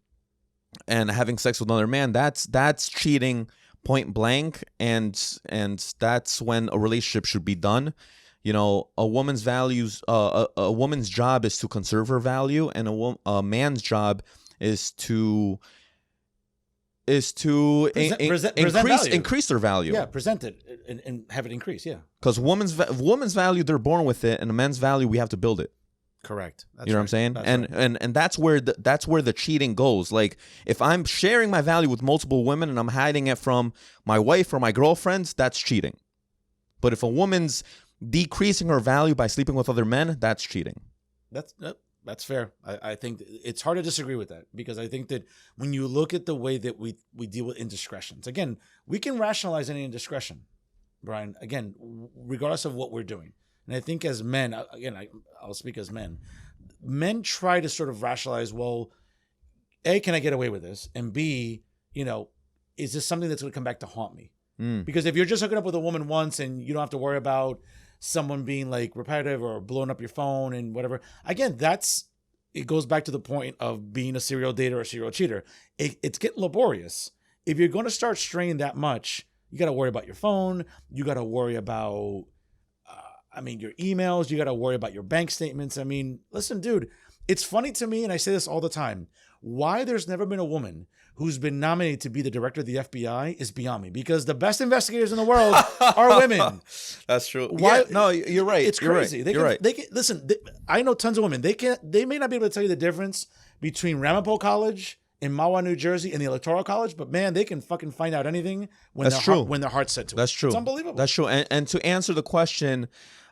and having sex with another man, that's cheating point blank, and that's when a relationship should be done. You know, a woman's values, a woman's job is to conserve her value, and a man's job is to increase their value. Yeah, present it and have it increase. Yeah, because woman's value, they're born with it, and a man's value, we have to build it. Correct. That's you know what I'm saying? And that's where the cheating goes. Like, if I'm sharing my value with multiple women and I'm hiding it from my wife or my girlfriends, that's cheating. But if a woman's decreasing her value by sleeping with other men, that's cheating. That's fair. I think it's hard to disagree with that, because I think that when you look at the way that we deal with indiscretions, again, we can rationalize any indiscretion, Brian, again, regardless of what we're doing. And I think as men, again, I'll speak as men. Men try to sort of rationalize, well, A, can I get away with this? And B, you know, is this something that's going to come back to haunt me? Because if you're just hooking up with a woman once and you don't have to worry about someone being like repetitive or blowing up your phone and whatever, again, it goes back to the point of being a serial dater or a serial cheater. It's getting laborious. If you're going to start straying that much, you got to worry about your phone. You got to worry about your emails, you got to worry about your bank statements. I mean, listen, dude, it's funny to me, and I say this all the time, why there's never been a woman who's been nominated to be the director of the FBI is beyond me, because the best investigators in the world are women. That's true. Why? Yeah, no, you're right. It's crazy. You're right. They can listen. I know tons of women. They may not be able to tell you the difference between Ramapo College in Mahwah, New Jersey, and the Electoral College, but man, they can fucking find out anything when their heart's set to it. That's true. It's unbelievable. That's true. And to answer the question,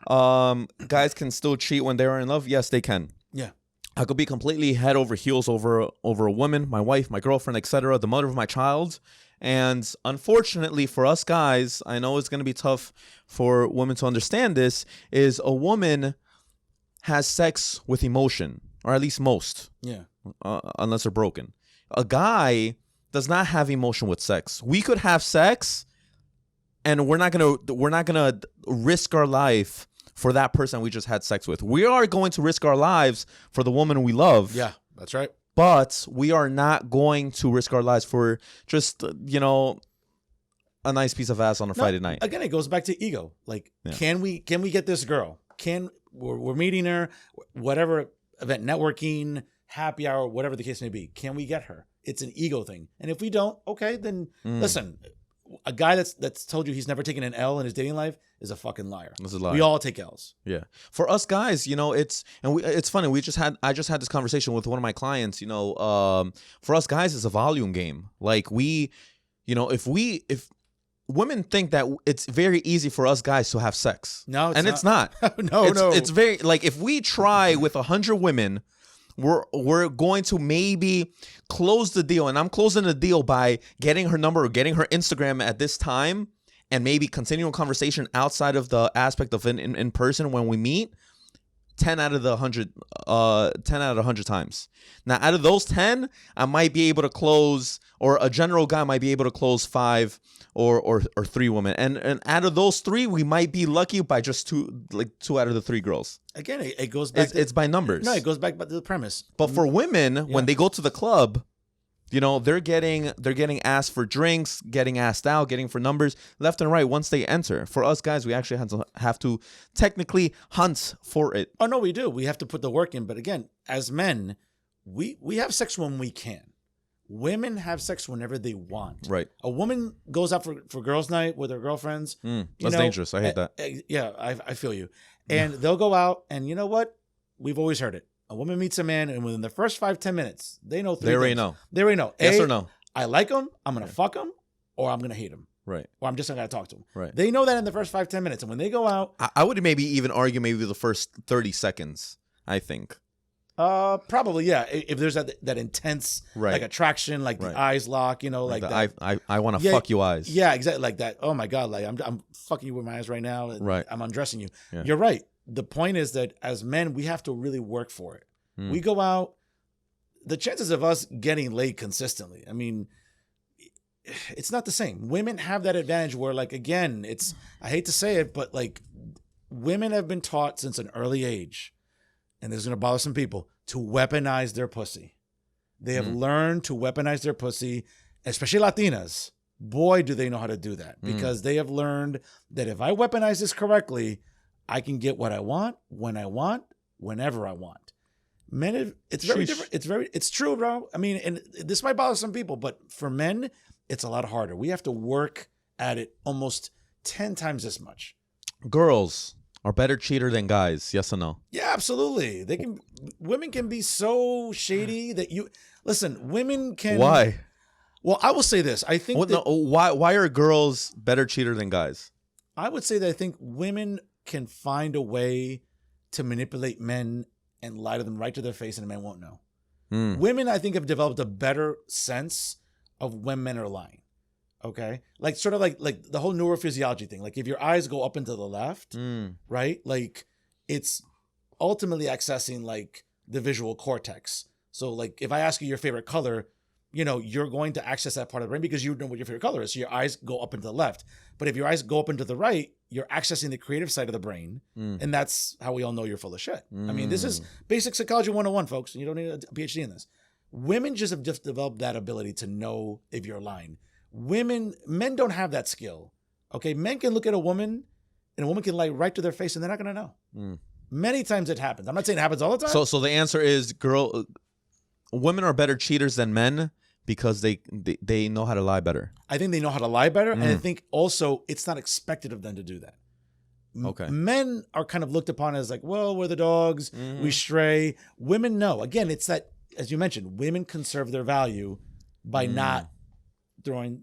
guys can still cheat when they're in love. Yes, they can. Yeah. I could be completely head over heels over a woman, my wife, my girlfriend, etc., the mother of my child. And unfortunately for us guys, I know it's going to be tough for women to understand this, is a woman has sex with emotion, or at least most. Yeah. Unless they're broken. A guy does not have emotion with sex. We could have sex, and we're not gonna risk our life for that person we just had sex with. We are going to risk our lives for the woman we love. Yeah, that's right. But we are not going to risk our lives for just, you know, a nice piece of ass on a Friday night. Again, it goes back to ego. Like, can we get this girl? We're meeting her, whatever event, networking, happy hour, whatever the case may be. Can we get her? It's an ego thing. And if we don't, okay, then listen, a guy that's told you he's never taken an L in his dating life is a fucking liar. That's a liar. We all take L's. Yeah. For us guys, you know, it's funny. I just had this conversation with one of my clients, you know, for us guys, it's a volume game. Like, we, you know, if women think that it's very easy for us guys to have sex. No, it's not. No. It's very, like, if we try with 100 women, we're going to maybe close the deal, and I'm closing the deal by getting her number or getting her Instagram at this time, and maybe continuing conversation outside of the aspect of in person when we meet. 10 out of 100 times. Now, out of those 10, I might be able to close, or a general guy might be able to close 5 or 3 women. And out of those 3, we might be lucky by just 2 out of the 3 girls. Again, it goes back. It's by numbers. No, it goes back to the premise. But for women, when they go to the club, you know, they're getting asked for drinks, getting asked out, getting for numbers left and right once they enter. For us guys, we actually have to technically hunt for it. Oh no, we do. We have to put the work in. But again, as men, we have sex when we can. Women have sex whenever they want. Right. A woman goes out for girls' night with her girlfriends. That's dangerous. I hate that. Yeah, I feel you. And they'll go out, and you know what? We've always heard it. A woman meets a man, and within the first 5-10 minutes, they know 3 things. They already know. Yes or no? I like him, I'm going to fuck him, or I'm going to hate him. Right. Or I'm just not going to talk to him. Right. They know that in the first 5-10 minutes. And when they go out... I would maybe even argue maybe the first 30 seconds, I think. Probably, yeah. If there's that intense like attraction, like the eyes lock, like that. I want to fuck you eyes. Yeah, exactly, like that. Oh my god, like I'm fucking you with my eyes right now. And I'm undressing you. Yeah. You're right. The point is that as men, we have to really work for it. We go out. The chances of us getting laid consistently, I mean, it's not the same. Women have that advantage where, like, again, I hate to say it, but like women have been taught since an early age, and this is going to bother some people, to weaponize their pussy. They have learned to weaponize their pussy, especially Latinas. Boy, do they know how to do that, because they have learned that if I weaponize this correctly, I can get what I want, when I want, whenever I want. Men, it's very different. It's true, bro. I mean, and this might bother some people, but for men, it's a lot harder. We have to work at it almost 10 times as much. Girls are better cheater than guys. Yes or no? Yeah, absolutely. Women can be so shady that listen, women can. Why? Well, I will say this. I think why are girls better cheater than guys? I would say that I think women can find a way to manipulate men and lie to them right to their face, and the men won't know. Women, I think, have developed a better sense of when men are lying. Okay, like sort of like the whole neurophysiology thing. Like if your eyes go up and to the left, right? Like it's ultimately accessing like the visual cortex. So like if I ask you your favorite color, you're going to access that part of the brain because you know what your favorite color is. So your eyes go up and to the left. But if your eyes go up and to the right, you're accessing the creative side of the brain. And that's how we all know you're full of shit. I mean, this is basic psychology 101, folks. And you don't need a PhD in this. Women just have developed that ability to know if you're lying. Men don't have that skill. Okay, men can look at a woman and a woman can lie right to their face and they're not going to know. Many times it happens. I'm not saying it happens all the time. So the answer is women are better cheaters than men because they know how to lie better. I think they know how to lie better. And I think also it's not expected of them to do that. Okay. Men are kind of looked upon as like, well, we're the dogs, we stray. Women know. Again, it's that, as you mentioned, women conserve their value by not throwing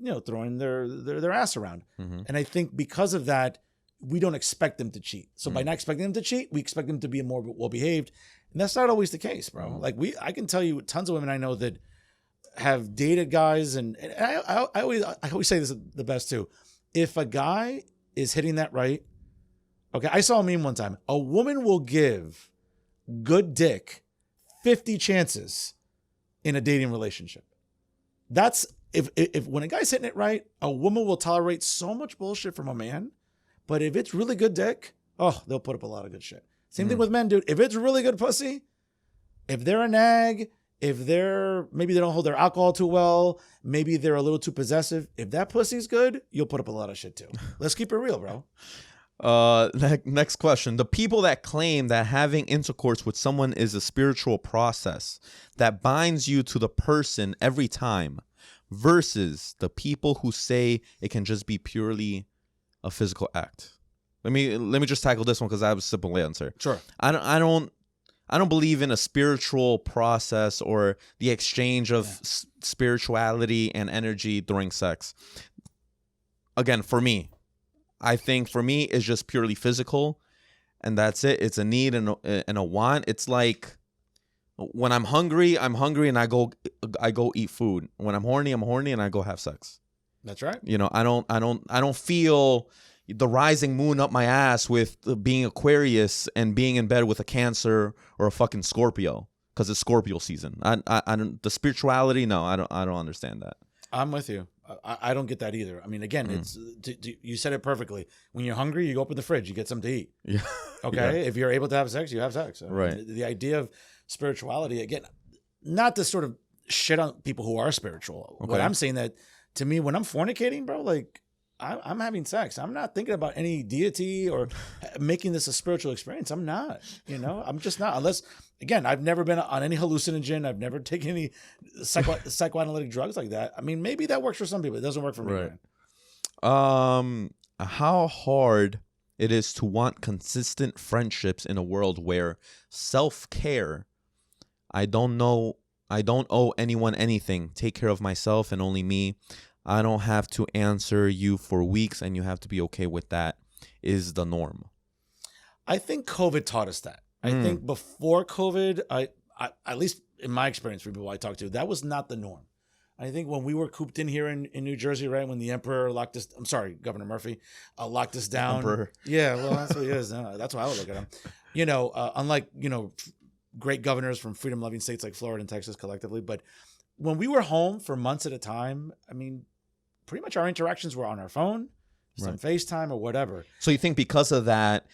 their ass around. And I think because of that, we don't expect them to cheat. So by not expecting them to cheat, we expect them to be more well-behaved. And that's not always the case, bro. Like I can tell you tons of women I know that have dated guys, and I always say this is the best too. If a guy is hitting that right, okay, I saw a meme one time. A woman will give good dick 50 chances in a dating relationship. That's if when a guy's hitting it right, a woman will tolerate so much bullshit from a man. But if it's really good dick, they'll put up a lot of good shit. Same thing with men, dude. If it's really good pussy, if they're a nag, if maybe they don't hold their alcohol too well, maybe they're a little too possessive. If that pussy's good, you'll put up a lot of shit too. Let's keep it real, bro. Next question. The people that claim that having intercourse with someone is a spiritual process that binds you to the person every time versus the people who say it can just be purely a physical act. Let me just tackle this one because I have a simple answer. Sure. I don't believe in a spiritual process or the exchange of spirituality and energy during sex. Again, for me, I think for me it's just purely physical, and that's it. It's a need and a want. It's like when I'm hungry, and I go eat food. When I'm horny, and I go have sex. That's right. I don't feel the rising moon up my ass with being Aquarius and being in bed with a Cancer or a fucking Scorpio because it's Scorpio season. I don't, the spirituality. No, I don't understand that. I'm with you. I don't get that either. I mean, again, it's you said it perfectly. When you're hungry, you go open the fridge, you get something to eat. Yeah. Okay. Yeah. If you're able to have sex, you have sex. Right. The idea of spirituality, again, not to sort of shit on people who are spiritual. Okay. But I'm saying that to me, when I'm fornicating, bro, like I'm having sex. I'm not thinking about any deity or making this a spiritual experience. I'm not, I'm just not. Unless, again, I've never been on any hallucinogen. I've never taken any psychoanalytic drugs like that. I mean, maybe that works for some people. It doesn't work for me. Right. How hard it is to want consistent friendships in a world where self-care, I don't owe anyone anything. Take care of myself and only me. I don't have to answer you for weeks, and you have to be okay with that, is the norm. I think COVID taught us that. I think before COVID, at least in my experience for people I talked to, that was not the norm. I think when we were cooped in here in New Jersey, right, when the emperor locked us, I'm sorry, Governor Murphy, locked us down. Emperor. Yeah, well, that's what he is. That's why I would look at him. Unlike, great governors from freedom-loving states like Florida and Texas collectively. But when we were home for months at a time, I mean, pretty much our interactions were on our phone, some FaceTime or whatever. So you think because of that,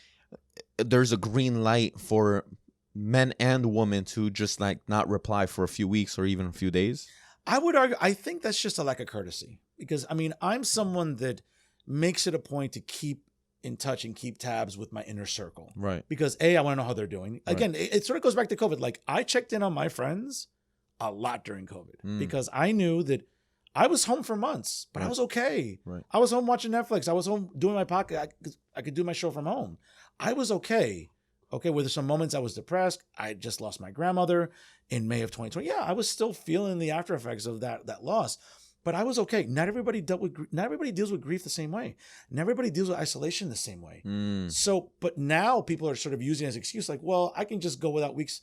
there's a green light for men and women to just like not reply for a few weeks or even a few days? I would argue, I think that's just a lack of courtesy because, I mean, I'm someone that makes it a point to keep in touch and keep tabs with my inner circle. Right. Because I want to know how they're doing. Again, it sort of goes back to COVID. Like I checked in on my friends a lot during COVID because I knew that I was home for months, but I was okay. Right. I was home watching Netflix. I was home doing my podcast. I could do my show from home. I was okay. Okay, with some moments I was depressed. I just lost my grandmother in May of 2020. Yeah, I was still feeling the after effects of that loss, but I was okay. Not everybody deals with grief the same way. Not everybody deals with isolation the same way. So, but now people are sort of using it as an excuse, like, well, I can just go without weeks.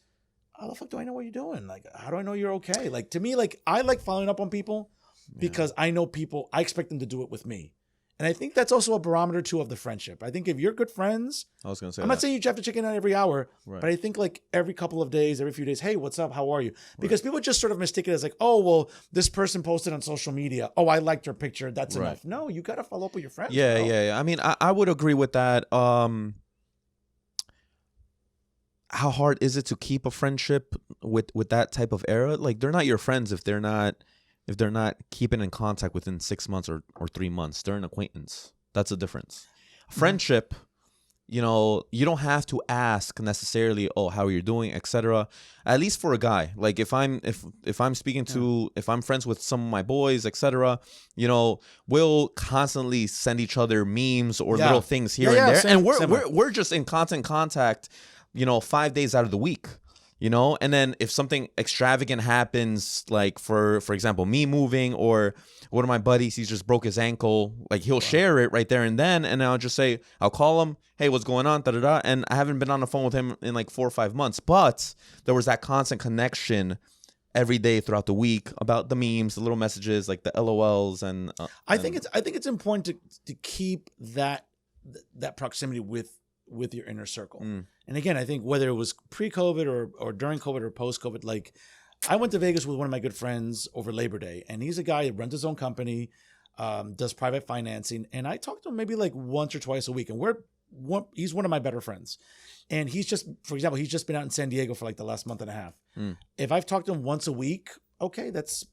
How the fuck do I know what you're doing? Like, how do I know you're okay? Like, to me, like, I like following up on people because I know people, I expect them to do it with me. And I think that's also a barometer too of the friendship. I think if you're good friends, I was going to say I'm not saying you have to check in on every hour, Right. but I think like every couple of days, every few days, hey, what's up? How are you? Because people just sort of mistake it as like, oh, well, this person posted on social media. Oh, I liked your picture. That's enough. No, you got to follow up with your friends. Yeah. I mean, I would agree with that. How hard is it to keep a friendship with that type of era? Like, they're not your friends if they're not keeping in contact within 6 months or 3 months. They're an acquaintance. That's the difference. Friendship, you don't have to ask necessarily, oh, how are you doing, etc. At least for a guy. Like if I'm speaking to, if I'm friends with some of my boys, etc., we'll constantly send each other memes or little things here and there. And we're just in constant contact, 5 days out of the week. And then if something extravagant happens, like for example, me moving or one of my buddies, he just broke his ankle, like he'll share it right there and then. And I'll just say, I'll call him, hey, what's going on? Da-da-da. And I haven't been on the phone with him in like 4 or 5 months, but there was that constant connection every day throughout the week about the memes, the little messages, like the LOLs. And I think it's important to keep that proximity with your inner circle. And again, I think whether it was pre-COVID or during COVID or post-COVID, like I went to Vegas with one of my good friends over Labor Day, and he's a guy who runs his own company, does private financing, and I talk to him maybe like once or twice a week, and he's one of my better friends. And he's just, for example, he's just been out in San Diego for like the last month and a half. If I've talked to him once a week, okay,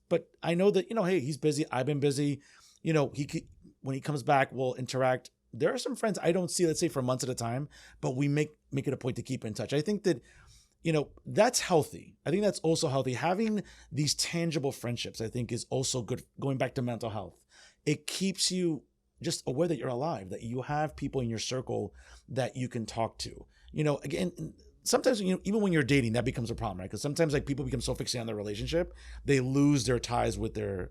but I know that, hey, he's busy. I've been busy. When he comes back, we'll interact. There are some friends I don't see, let's say, for months at a time, but we make it a point to keep in touch. I think that, that's healthy. I think that's also healthy. Having these tangible friendships, I think, is also good. Going back to mental health, it keeps you just aware that you're alive, that you have people in your circle that you can talk to. Again, sometimes, even when you're dating, that becomes a problem, right? Because sometimes like people become so fixated on their relationship, they lose their ties with their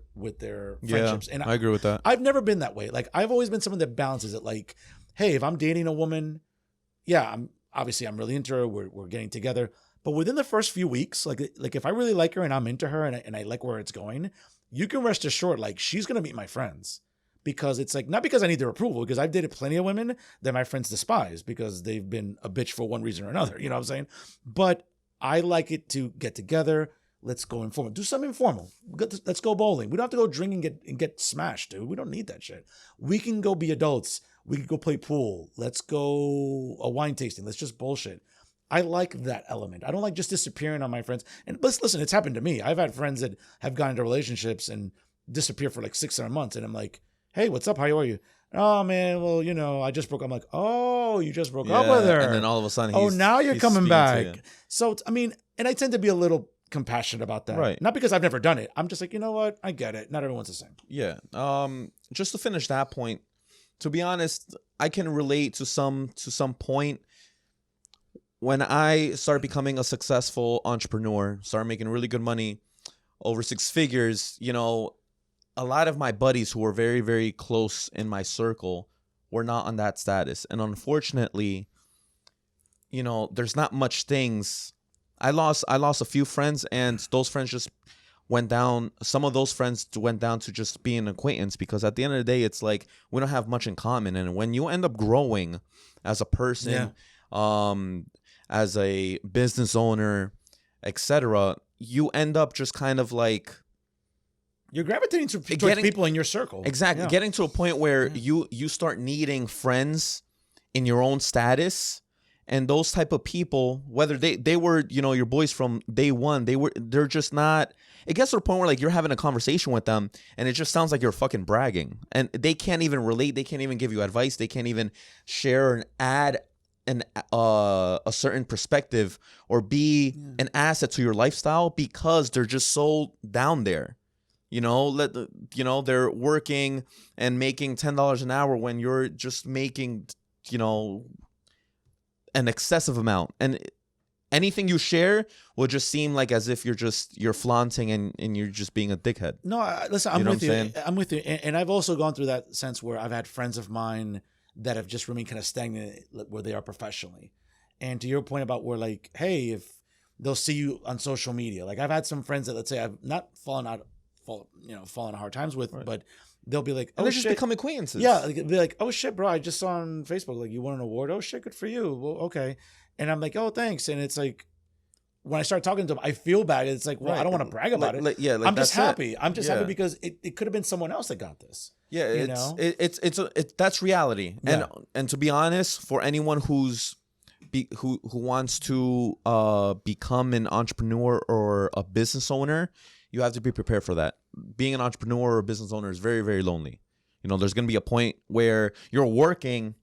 friendships. And I agree with that. I've never been that way. Like I've always been someone that balances it. Like, hey, if I'm dating a woman, I'm really into her. We're getting together. But within the first few weeks, like if I really like her and I'm into her and I like where it's going, you can rest assured, like she's gonna meet my friends. Because it's like, not because I need their approval, because I've dated plenty of women that my friends despise because they've been a bitch for one reason or another. You know what I'm saying? But I like it to get together. Let's go informal. Do something informal. Let's go bowling. We don't have to go drink and get smashed, dude. We don't need that shit. We can go be adults. We can go play pool. Let's go a wine tasting. Let's just bullshit. I like that element. I don't like just disappearing on my friends. And listen, it's happened to me. I've had friends that have gotten into relationships and disappear for like 6-7 months. And I'm like, hey, what's up? How are you? Oh, man, well, I just broke up. I'm like, oh, you just broke up with her. And then all of a sudden, now you're coming back. So, and I tend to be a little compassionate about that. Right. Not because I've never done it. I'm just like, you know what? I get it. Not everyone's the same. Yeah. Just to finish that point, to be honest, I can relate to some point. When I started becoming a successful entrepreneur, started making really good money, over 6 figures, a lot of my buddies who were very, very close in my circle were not on that status. And unfortunately, there's not much things I lost a few friends, and those friends just went down. Some of those friends went down to just being an acquaintance, because at the end of the day, it's like we don't have much in common. And when you end up growing as a person, as a business owner, etc., you end up just kind of like you're gravitating towards people in your circle. Exactly. Getting to a point where you start needing friends in your own status. And those type of people, whether they were, your boys from day one, they're just not. It gets to the point where like you're having a conversation with them, and it just sounds like you're fucking bragging, and they can't even relate. They can't even give you advice. They can't even share and add a certain perspective or be an asset to your lifestyle, because they're just so down there. They're working and making $10 an hour when you're just making, an excessive amount, and anything you share will just seem like as if you're flaunting and you're just being a dickhead. No, listen, I'm with you. I'm with you, and I've also gone through that sense where I've had friends of mine that have just remained kind of stagnant where they are professionally. And to your point about where like, hey, if they'll see you on social media, like I've had some friends that, let's say, I've not fallen on hard times with, but they'll be like, and they just become acquaintances. Yeah, like, be like, oh shit, bro, I just saw on Facebook like you won an award. Oh shit, good for you. Well, okay, and I'm like, oh, thanks. And it's like when I start talking to them, I feel bad. It's like, well, I don't want to brag about it. I'm just happy. I'm just happy because it could have been someone else that got this. Yeah, it's that's reality. Yeah. And to be honest, for anyone who wants to become an entrepreneur or a business owner, you have to be prepared for that. Being an entrepreneur or a business owner is very, very lonely. There's going to be a point where you're working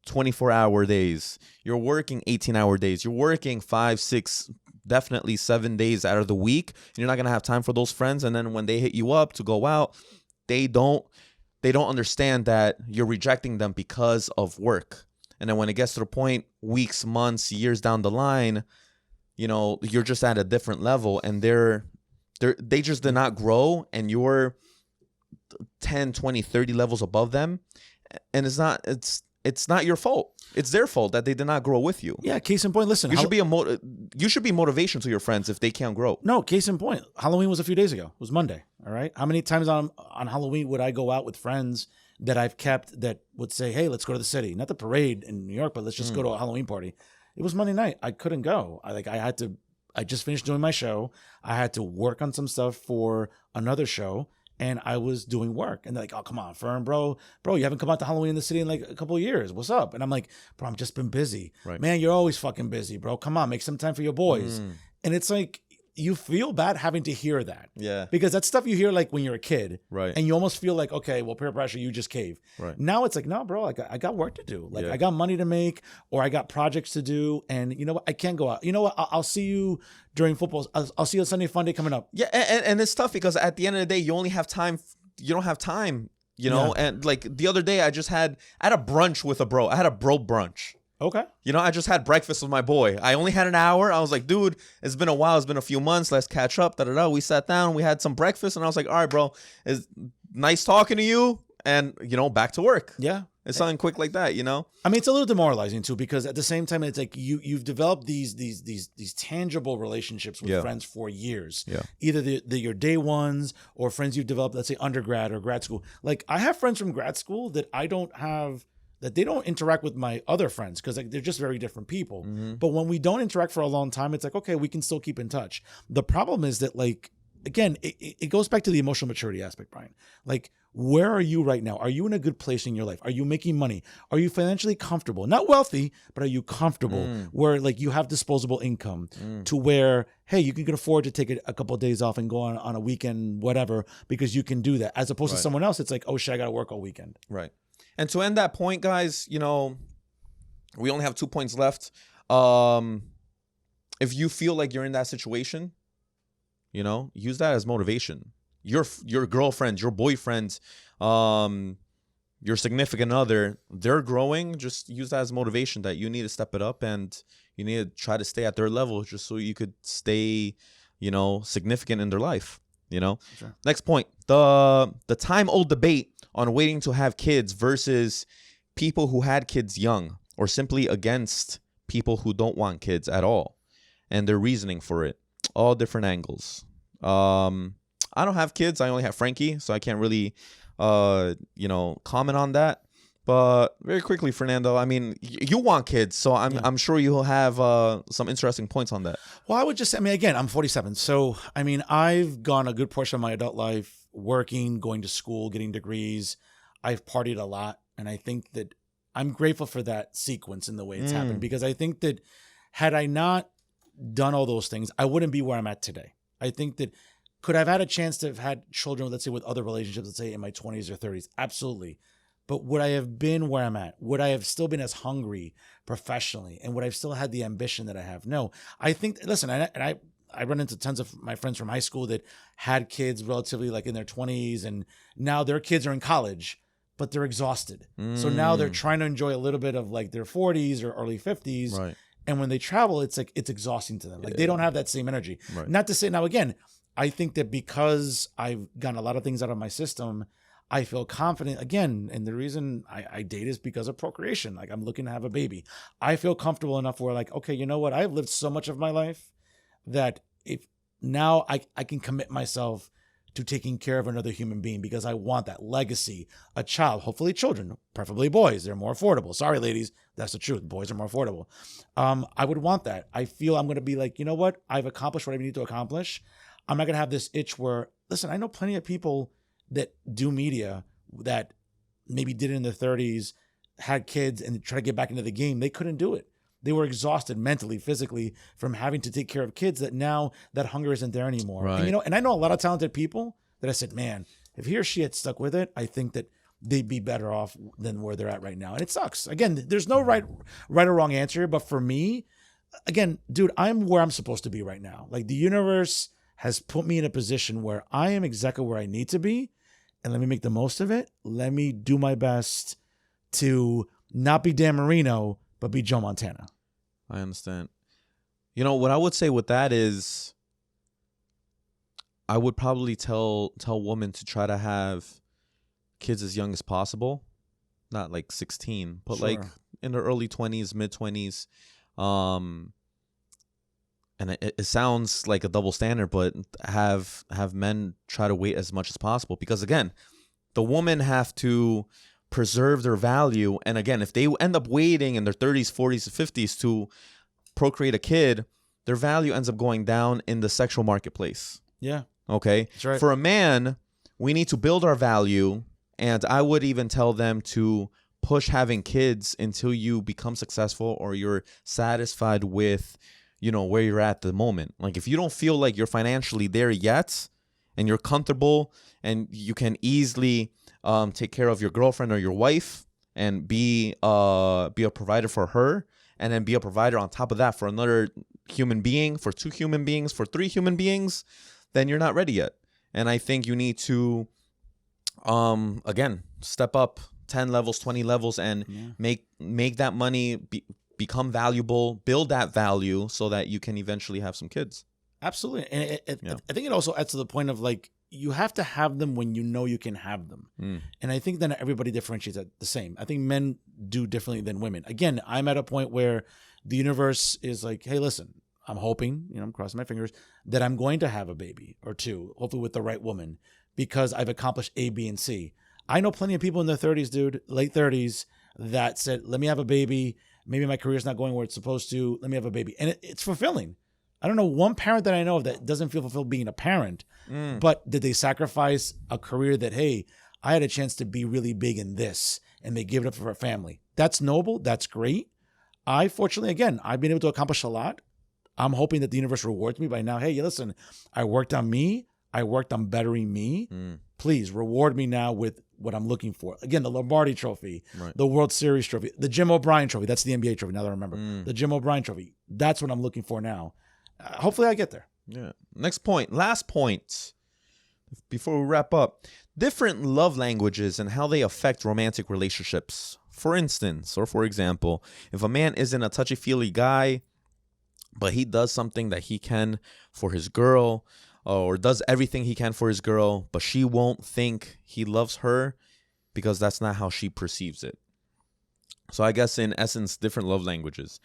24-hour days. You're working 18-hour days. You're working 5, 6, definitely 7 days out of the week. And you're not going to have time for those friends. And then when they hit you up to go out, they don't understand that you're rejecting them because of work. And then when it gets to the point, weeks, months, years down the line, you're just at a different level, and they just did not grow, and you're 10, 20, 30 levels above them. And it's not your fault. It's their fault that they did not grow with you. Yeah, case in point, listen. You should be motivation to your friends if they can't grow. No, case in point, Halloween was a few days ago. It was Monday, all right? How many times on Halloween would I go out with friends that I've kept that would say, hey, let's go to the city. Not the parade in New York, but let's just go to a Halloween party. It was Monday night. I couldn't go. I just finished doing my show. I had to work on some stuff for another show, and I was doing work. And they're like, oh, come on, Fern, bro, you haven't come out to Halloween in the city in like a couple of years. What's up? And I'm like, bro, I've just been busy. Right. Man, you're always fucking busy, bro. Come on, make some time for your boys. And it's like, you feel bad having to hear that. Yeah. Because that's stuff you hear like when you're a kid. Right. And you almost feel like, okay, well, peer pressure, you just cave. Right. Now it's like, no, bro, I got work to do. Like I got money to make, or I got projects to do. And you know what? I can't go out. You know what? I'll see you during football. I'll see you on Sunday Funday coming up. Yeah. And it's tough because at the end of the day, you only have time. You don't have time, and like the other day I had a brunch with a bro. I had a bro brunch. Okay. I just had breakfast with my boy. I only had an hour. I was like, dude, it's been a while. It's been a few months. Let's catch up. We sat down. We had some breakfast. And I was like, all right, bro, it's nice talking to you. And, back to work. Yeah. It's something quick like that, I mean, it's a little demoralizing, too, because at the same time, it's like you've developed these tangible relationships with friends for years. Yeah. Either your day ones or friends you've developed, let's say, undergrad or grad school. Like, I have friends from grad school that I don't have... that they don't interact with my other friends because they're just very different people. Mm-hmm. But when we don't interact for a long time, it's like, okay, we can still keep in touch. The problem is that, like, again, it goes back to the emotional maturity aspect, Brian. Like, where are you right now? Are you in a good place in your life? Are you making money? Are you financially comfortable? Not wealthy, but are you comfortable where, like, you have disposable income to where, hey, you can afford to take a couple of days off and go on a weekend, whatever, because you can do that. As opposed to someone else, it's like, oh, shit, I got to work all weekend. Right. And to end that point, guys, we only have 2 points left. If you feel like you're in that situation, use that as motivation. Your girlfriend, your boyfriend, your significant other, they're growing. Just use that as motivation that you need to step it up and you need to try to stay at their level just so you could stay, significant in their life. Sure. Next point, the time-old debate on waiting to have kids versus people who had kids young, or simply against people who don't want kids at all. and their reasoning for it. All different angles. I don't have kids. I only have Frankie, so I can't really, comment on that. But very quickly, Fernando, I mean, you want kids, so I'm sure you'll have some interesting points on that. Well, I would just, I mean, again, I'm 47. So, I mean, I've gone a good portion of my adult life working, going to school, getting degrees. I've partied a lot. And I think that I'm grateful for that sequence in the way it's happened, because I think that had I not done all those things, I wouldn't be where I'm at today. I think that could I've had a chance to have had children, let's say with other relationships, let's say in my 20s or 30s? Absolutely. But would I have been where I'm at? Would I have still been as hungry professionally? And would I have still had the ambition that I have? No. I think, listen, I run into tons of my friends from high school that had kids relatively like in their 20s, and now their kids are in college, but they're exhausted. So now they're trying to enjoy a little bit of like their 40s or early 50s. Right. And when they travel, it's like, it's exhausting to them. Like they don't have that same energy. Right. Not to say, now again, I think that because I've gotten a lot of things out of my system, I feel confident again. And the reason I date is because of procreation. Like I'm looking to have a baby. I feel comfortable enough where like, okay, you know what? I've lived so much of my life that if now I can commit myself to taking care of another human being, because I want that legacy, a child, hopefully children, preferably boys. They're more affordable. Sorry, ladies. That's the truth. Boys are more affordable. I would want that. I feel I'm going to be like, you know what? I've accomplished what I need to accomplish. I'm not going to have this itch where, listen, I know plenty of people that do media that maybe did it in their 30s, had kids and try to get back into the game. They couldn't do it. They were exhausted mentally, physically from having to take care of kids, that now that hunger isn't there anymore. Right. And I know a lot of talented people that I said, man, if he or she had stuck with it, I think that they'd be better off than where they're at right now. And it sucks. Again, there's no right or wrong answer. But for me, again, dude, I'm where I'm supposed to be right now. Like the universe has put me in a position where I am exactly where I need to be. And let me make the most of it. Let me do my best to not be Dan Marino, but be Joe Montana. I understand. You know, what I would say with that is I would probably tell women to try to have kids as young as possible. Not like 16, but Sure. like in their early 20s, mid 20s. And it sounds like a double standard, but have men try to wait as much as possible, because again, the women have to preserve their value. And again, if they end up waiting in their 30s, 40s, 50s to procreate a kid, their value ends up going down in the sexual marketplace. Yeah. Okay. That's right. For a man, we need to build our value. And I would even tell them to push having kids until you become successful or you're satisfied with, where you're at the moment. Like if you don't feel like you're financially there yet and you're comfortable and you can easily take care of your girlfriend or your wife and be a provider for her, and then be a provider on top of that for another human being, for 2 human beings, for 3 human beings, then you're not ready yet. And I think you need to, again, step up 10 levels, 20 levels, and make that money become valuable, build that value so that you can eventually have some kids. Absolutely. And I think it also adds to the point of like, you have to have them when you know you can have them. And I think that everybody differentiates it the same. I think men do differently than women. Again, I'm at a point where the universe is like, hey, listen, I'm hoping, I'm crossing my fingers, that I'm going to have a baby or 2, hopefully with the right woman, because I've accomplished A, B, and C. I know plenty of people in their 30s, dude, late 30s, that said, let me have a baby. Maybe my career's not going where it's supposed to. Let me have a baby. And it's fulfilling. I don't know one parent that I know of that doesn't feel fulfilled being a parent, but did they sacrifice a career that, hey, I had a chance to be really big in this, and they give it up for a family? That's noble. That's great. I, fortunately, again, I've been able to accomplish a lot. I'm hoping that the universe rewards me by now. Hey, listen, I worked on me. I worked on bettering me. Please reward me now with what I'm looking for. Again, the Lombardi Trophy, the World Series Trophy, the Jim O'Brien Trophy. That's the NBA Trophy, now that I remember. The Jim O'Brien Trophy. That's what I'm looking for now. Hopefully I get there. Yeah. Next point. Last point. Before we wrap up. Different love languages and how they affect romantic relationships. For instance, or for example, if a man isn't a touchy-feely guy, but he does something that he can for his girl, or does everything he can for his girl, but she won't think he loves her because that's not how she perceives it. So I guess in essence, different love languages.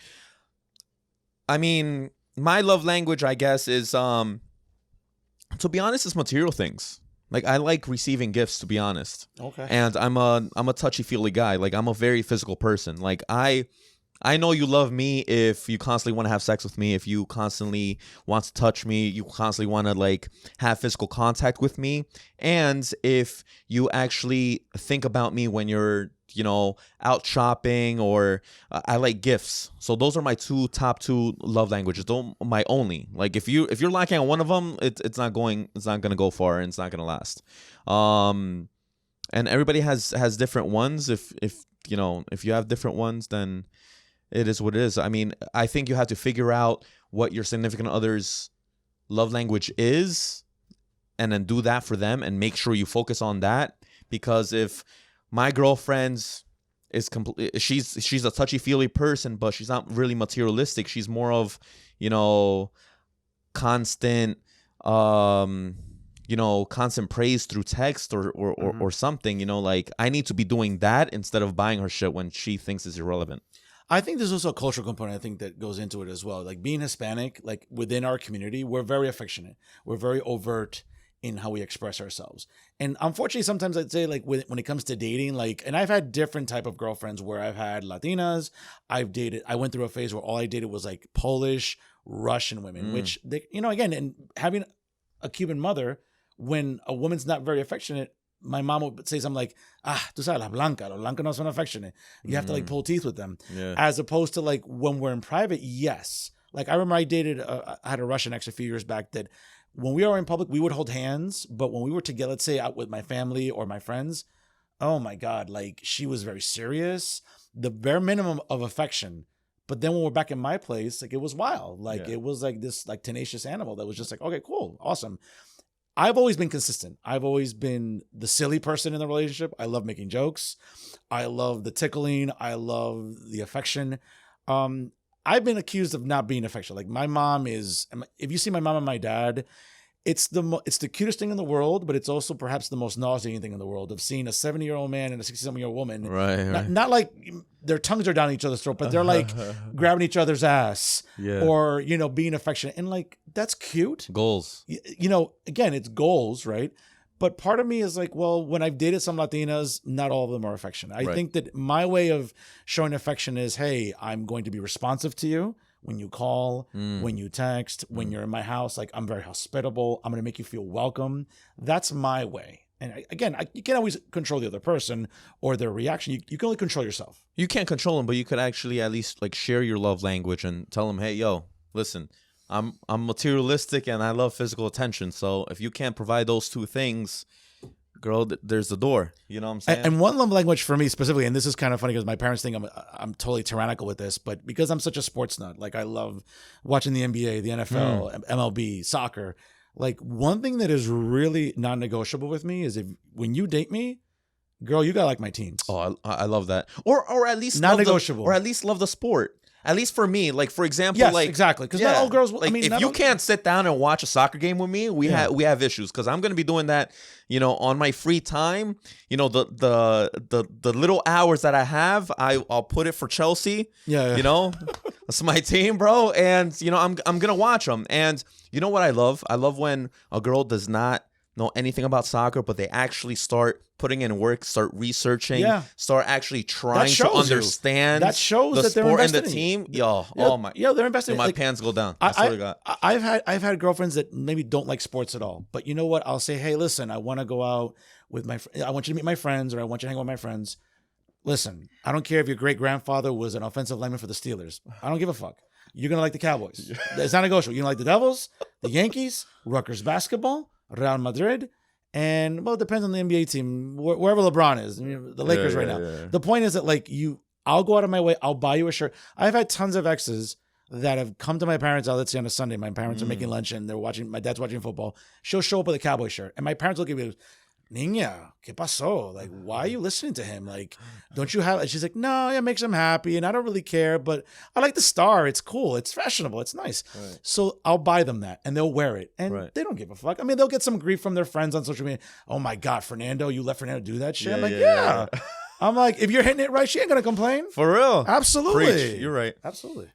I mean, my love language, I guess, is to be honest, it's material things. Like, I like receiving gifts, to be honest. Okay. And I'm a touchy-feely guy. Like, I'm a very physical person. Like, I know you love me if you constantly want to have sex with me, if you constantly want to touch me, you constantly want to, like, have physical contact with me, and if you actually think about me when you're, you know, out shopping, or I like gifts. So those are my top two love languages. Don't my only. Like, if you're lacking on one of them, it's not going to go far, and it's not going to last. And everybody has different ones. If you know, if you have different ones, then it is what it is. I mean, I think you have to figure out what your significant other's love language is, and then do that for them, and make sure you focus on that. Because if my girlfriend's is she's a touchy-feely person, but she's not really materialistic. She's more of, you know, constant constant praise through text or something, you know, like, I need to be doing that instead of buying her shit when she thinks it's irrelevant. I think there's also a cultural component, I think, that goes into it as well. Like, being Hispanic, like, within our community, we're very affectionate. We're very overt in how we express ourselves. And unfortunately, sometimes I'd say, like, when it comes to dating, like, and I've had different type of girlfriends where I've had Latinas. I went through a phase where all I dated was, like, Polish, Russian women, which, they, you know, again, and having a Cuban mother, when a woman's not very affectionate, my mom would say something like, tú sabes, la blanca no son affectionate. You have to, like, pull teeth with them. Yeah. As opposed to, like, when we're in private, yes. Like, I remember I had a Russian ex a few years back that when we were in public, we would hold hands. But when we were together, let's say out with my family or my friends, oh my God, like, she was very serious, the bare minimum of affection. But then when we're back in my place, like, it was wild. Like, it was like this, like, tenacious animal that was just like, okay, cool, awesome. I've always been consistent. I've always been the silly person in the relationship. I love making jokes. I love the tickling. I love the affection. I've been accused of not being affectionate. Like, my mom is, if you see my mom and my dad, it's the cutest thing in the world, but it's also perhaps the most nauseating thing in the world, of seeing a 70-year-old man and a 60-something-year-old woman. Right. Not like their tongues are down each other's throat, but they're like grabbing each other's ass, or, you know, being affectionate. And, like, that's cute. Goals. You know, again, it's goals, right? But part of me is like, well, when I've dated some Latinas, not all of them are affectionate. I think that my way of showing affection is, hey, I'm going to be responsive to you. When you call, when you text, when you're in my house, like, I'm very hospitable. I'm going to make you feel welcome. That's my way. And again, you can't always control the other person or their reaction. You can only control yourself. You can't control them, but you could actually at least, like, share your love language and tell them, hey, yo, listen, I'm materialistic and I love physical attention. So if you can't provide those two things, girl, there's the door. You know what I'm saying? And one love language for me specifically, and this is kind of funny because my parents think I'm totally tyrannical with this, but because I'm such a sports nut, like, I love watching the NBA, the NFL, MLB, soccer. Like, one thing that is really non-negotiable with me is, when you date me, girl, you gotta like my teams. Oh, I love that. Or at least non-negotiable. Or at least love the sport. At least for me, like, for example, yes, like, exactly, because not all girls. Like, I mean, if you can't sit down and watch a soccer game with me, we have issues, because I'm gonna be doing that, you know, on my free time. You know, the little hours that I have, I'll put it for Chelsea. Yeah. You know, that's my team, bro, and, you know, I'm gonna watch them. And you know what I love? I love when a girl does not know anything about soccer, but they actually start putting in work, start researching, start actually trying to understand that shows the that sport and the team. They're invested. My pants go down. I swear to God. I've had girlfriends that maybe don't like sports at all, but you know what? I'll say, hey, listen, I want to go out with I want you to meet my friends, or I want you to hang out with my friends. Listen, I don't care if your great grandfather was an offensive lineman for the Steelers. I don't give a fuck. You're gonna like the Cowboys. It's not negotiable. You're gonna like the Devils, the Yankees, Rutgers basketball, Real Madrid, and, well, it depends on the NBA team, wherever LeBron is, the Lakers right now. Yeah. The point is that, like, I'll go out of my way, I'll buy you a shirt. I've had tons of exes that have come to my parents' house, let's say on a Sunday, my parents are making lunch and my dad's watching football. She'll show up with a Cowboy shirt, and my parents look at me, Niña, ¿qué pasó? Like, why are you listening to him? Like, don't you have... And she's like, no, it makes him happy, and I don't really care, but I like the star. It's cool. It's fashionable. It's nice. Right. So I'll buy them that, and they'll wear it, and they don't give a fuck. I mean, they'll get some grief from their friends on social media. Oh my God, Fernando, you let Fernando do that shit? I'm like, yeah. I'm like, if you're hitting it right, she ain't gonna complain. For real. Absolutely. Preach. You're right. Absolutely.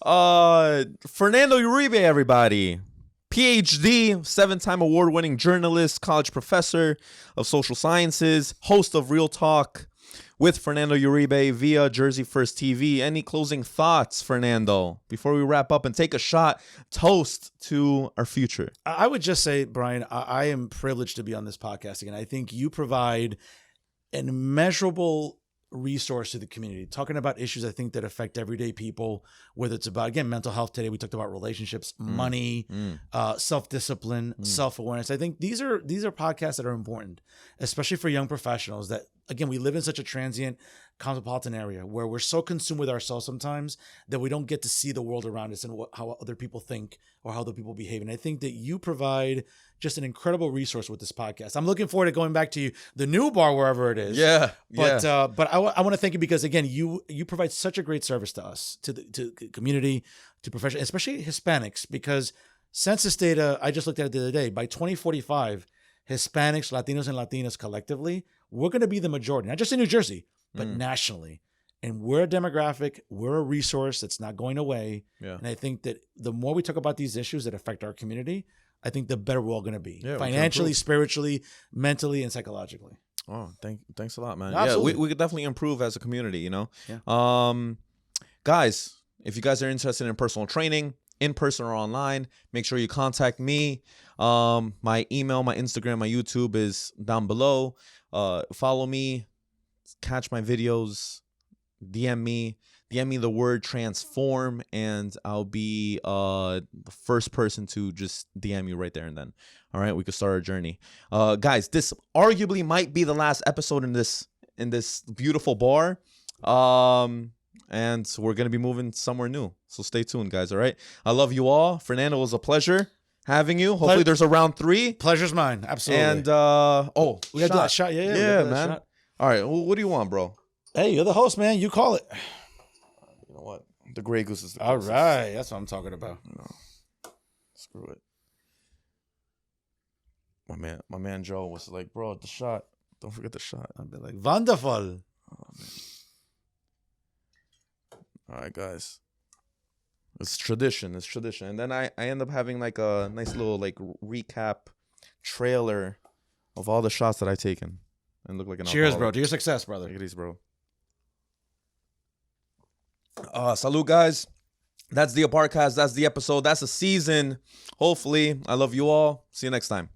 Fernando Uribe, everybody. Ph.D., 7-time award-winning journalist, college professor of social sciences, host of Real Talk with Fernando Uribe via Jersey First TV. Any closing thoughts, Fernando, before we wrap up and take a shot, toast to our future? I would just say, Brian, I am privileged to be on this podcast again. I think you provide an immeasurable resource to the community, talking about issues I think that affect everyday people, whether it's about, again, mental health. Today we talked about relationships, money, self-discipline, self-awareness. I think these are podcasts that are important, especially for young professionals that, again, we live in such a transient cosmopolitan area where we're so consumed with ourselves sometimes that we don't get to see the world around us and how other people think or how other people behave. And I think that you provide just an incredible resource with this podcast. I'm looking forward to going back to the new bar, wherever it is. Yeah. But I want to thank you because, again, you provide such a great service to us, to the community, to professionals, especially Hispanics, because census data, I just looked at it the other day, by 2045, Hispanics, Latinos, and Latinas collectively, we're going to be the majority, not just in New Jersey, but nationally. And we're a demographic, we're a resource that's not going away. Yeah. And I think that the more we talk about these issues that affect our community, I think the better we're all going to be, financially, spiritually, mentally, and psychologically. Oh, thanks a lot, man. Absolutely. Yeah, we could definitely improve as a community, you know? Yeah. Guys, if you guys are interested in personal training, in person or online, make sure you contact me. My email, my Instagram, my YouTube is down below. Follow me, catch my videos, DM me the word transform, and I'll be the first person to just DM you right there and then. All right, we could start our journey. Guys, this arguably might be the last episode in this beautiful bar. And we're gonna be moving somewhere new. So stay tuned, guys. All right. I love you all. Fernando, it was a pleasure having you. Hopefully there's a round 3. Pleasure's mine. Absolutely. And we got that shot. Yeah, man. Shot. All right. Well, what do you want, bro? Hey, you're the host, man. You call it. You know what? The Grey Goose is the all closest. Right. That's what I'm talking about. No. Screw it. My man Joe was like, bro, the shot. Don't forget the shot. I'd be like, wonderful. Oh, man. All right, guys. It's tradition. And then I end up having like a nice little like recap trailer of all the shots that I've taken. And look like an cheers, alcoholic. Bro. To your success, brother. Take it easy, bro. Salute, guys. That's the Abarcast. That's the episode. That's the season. Hopefully. I love you all. See you next time.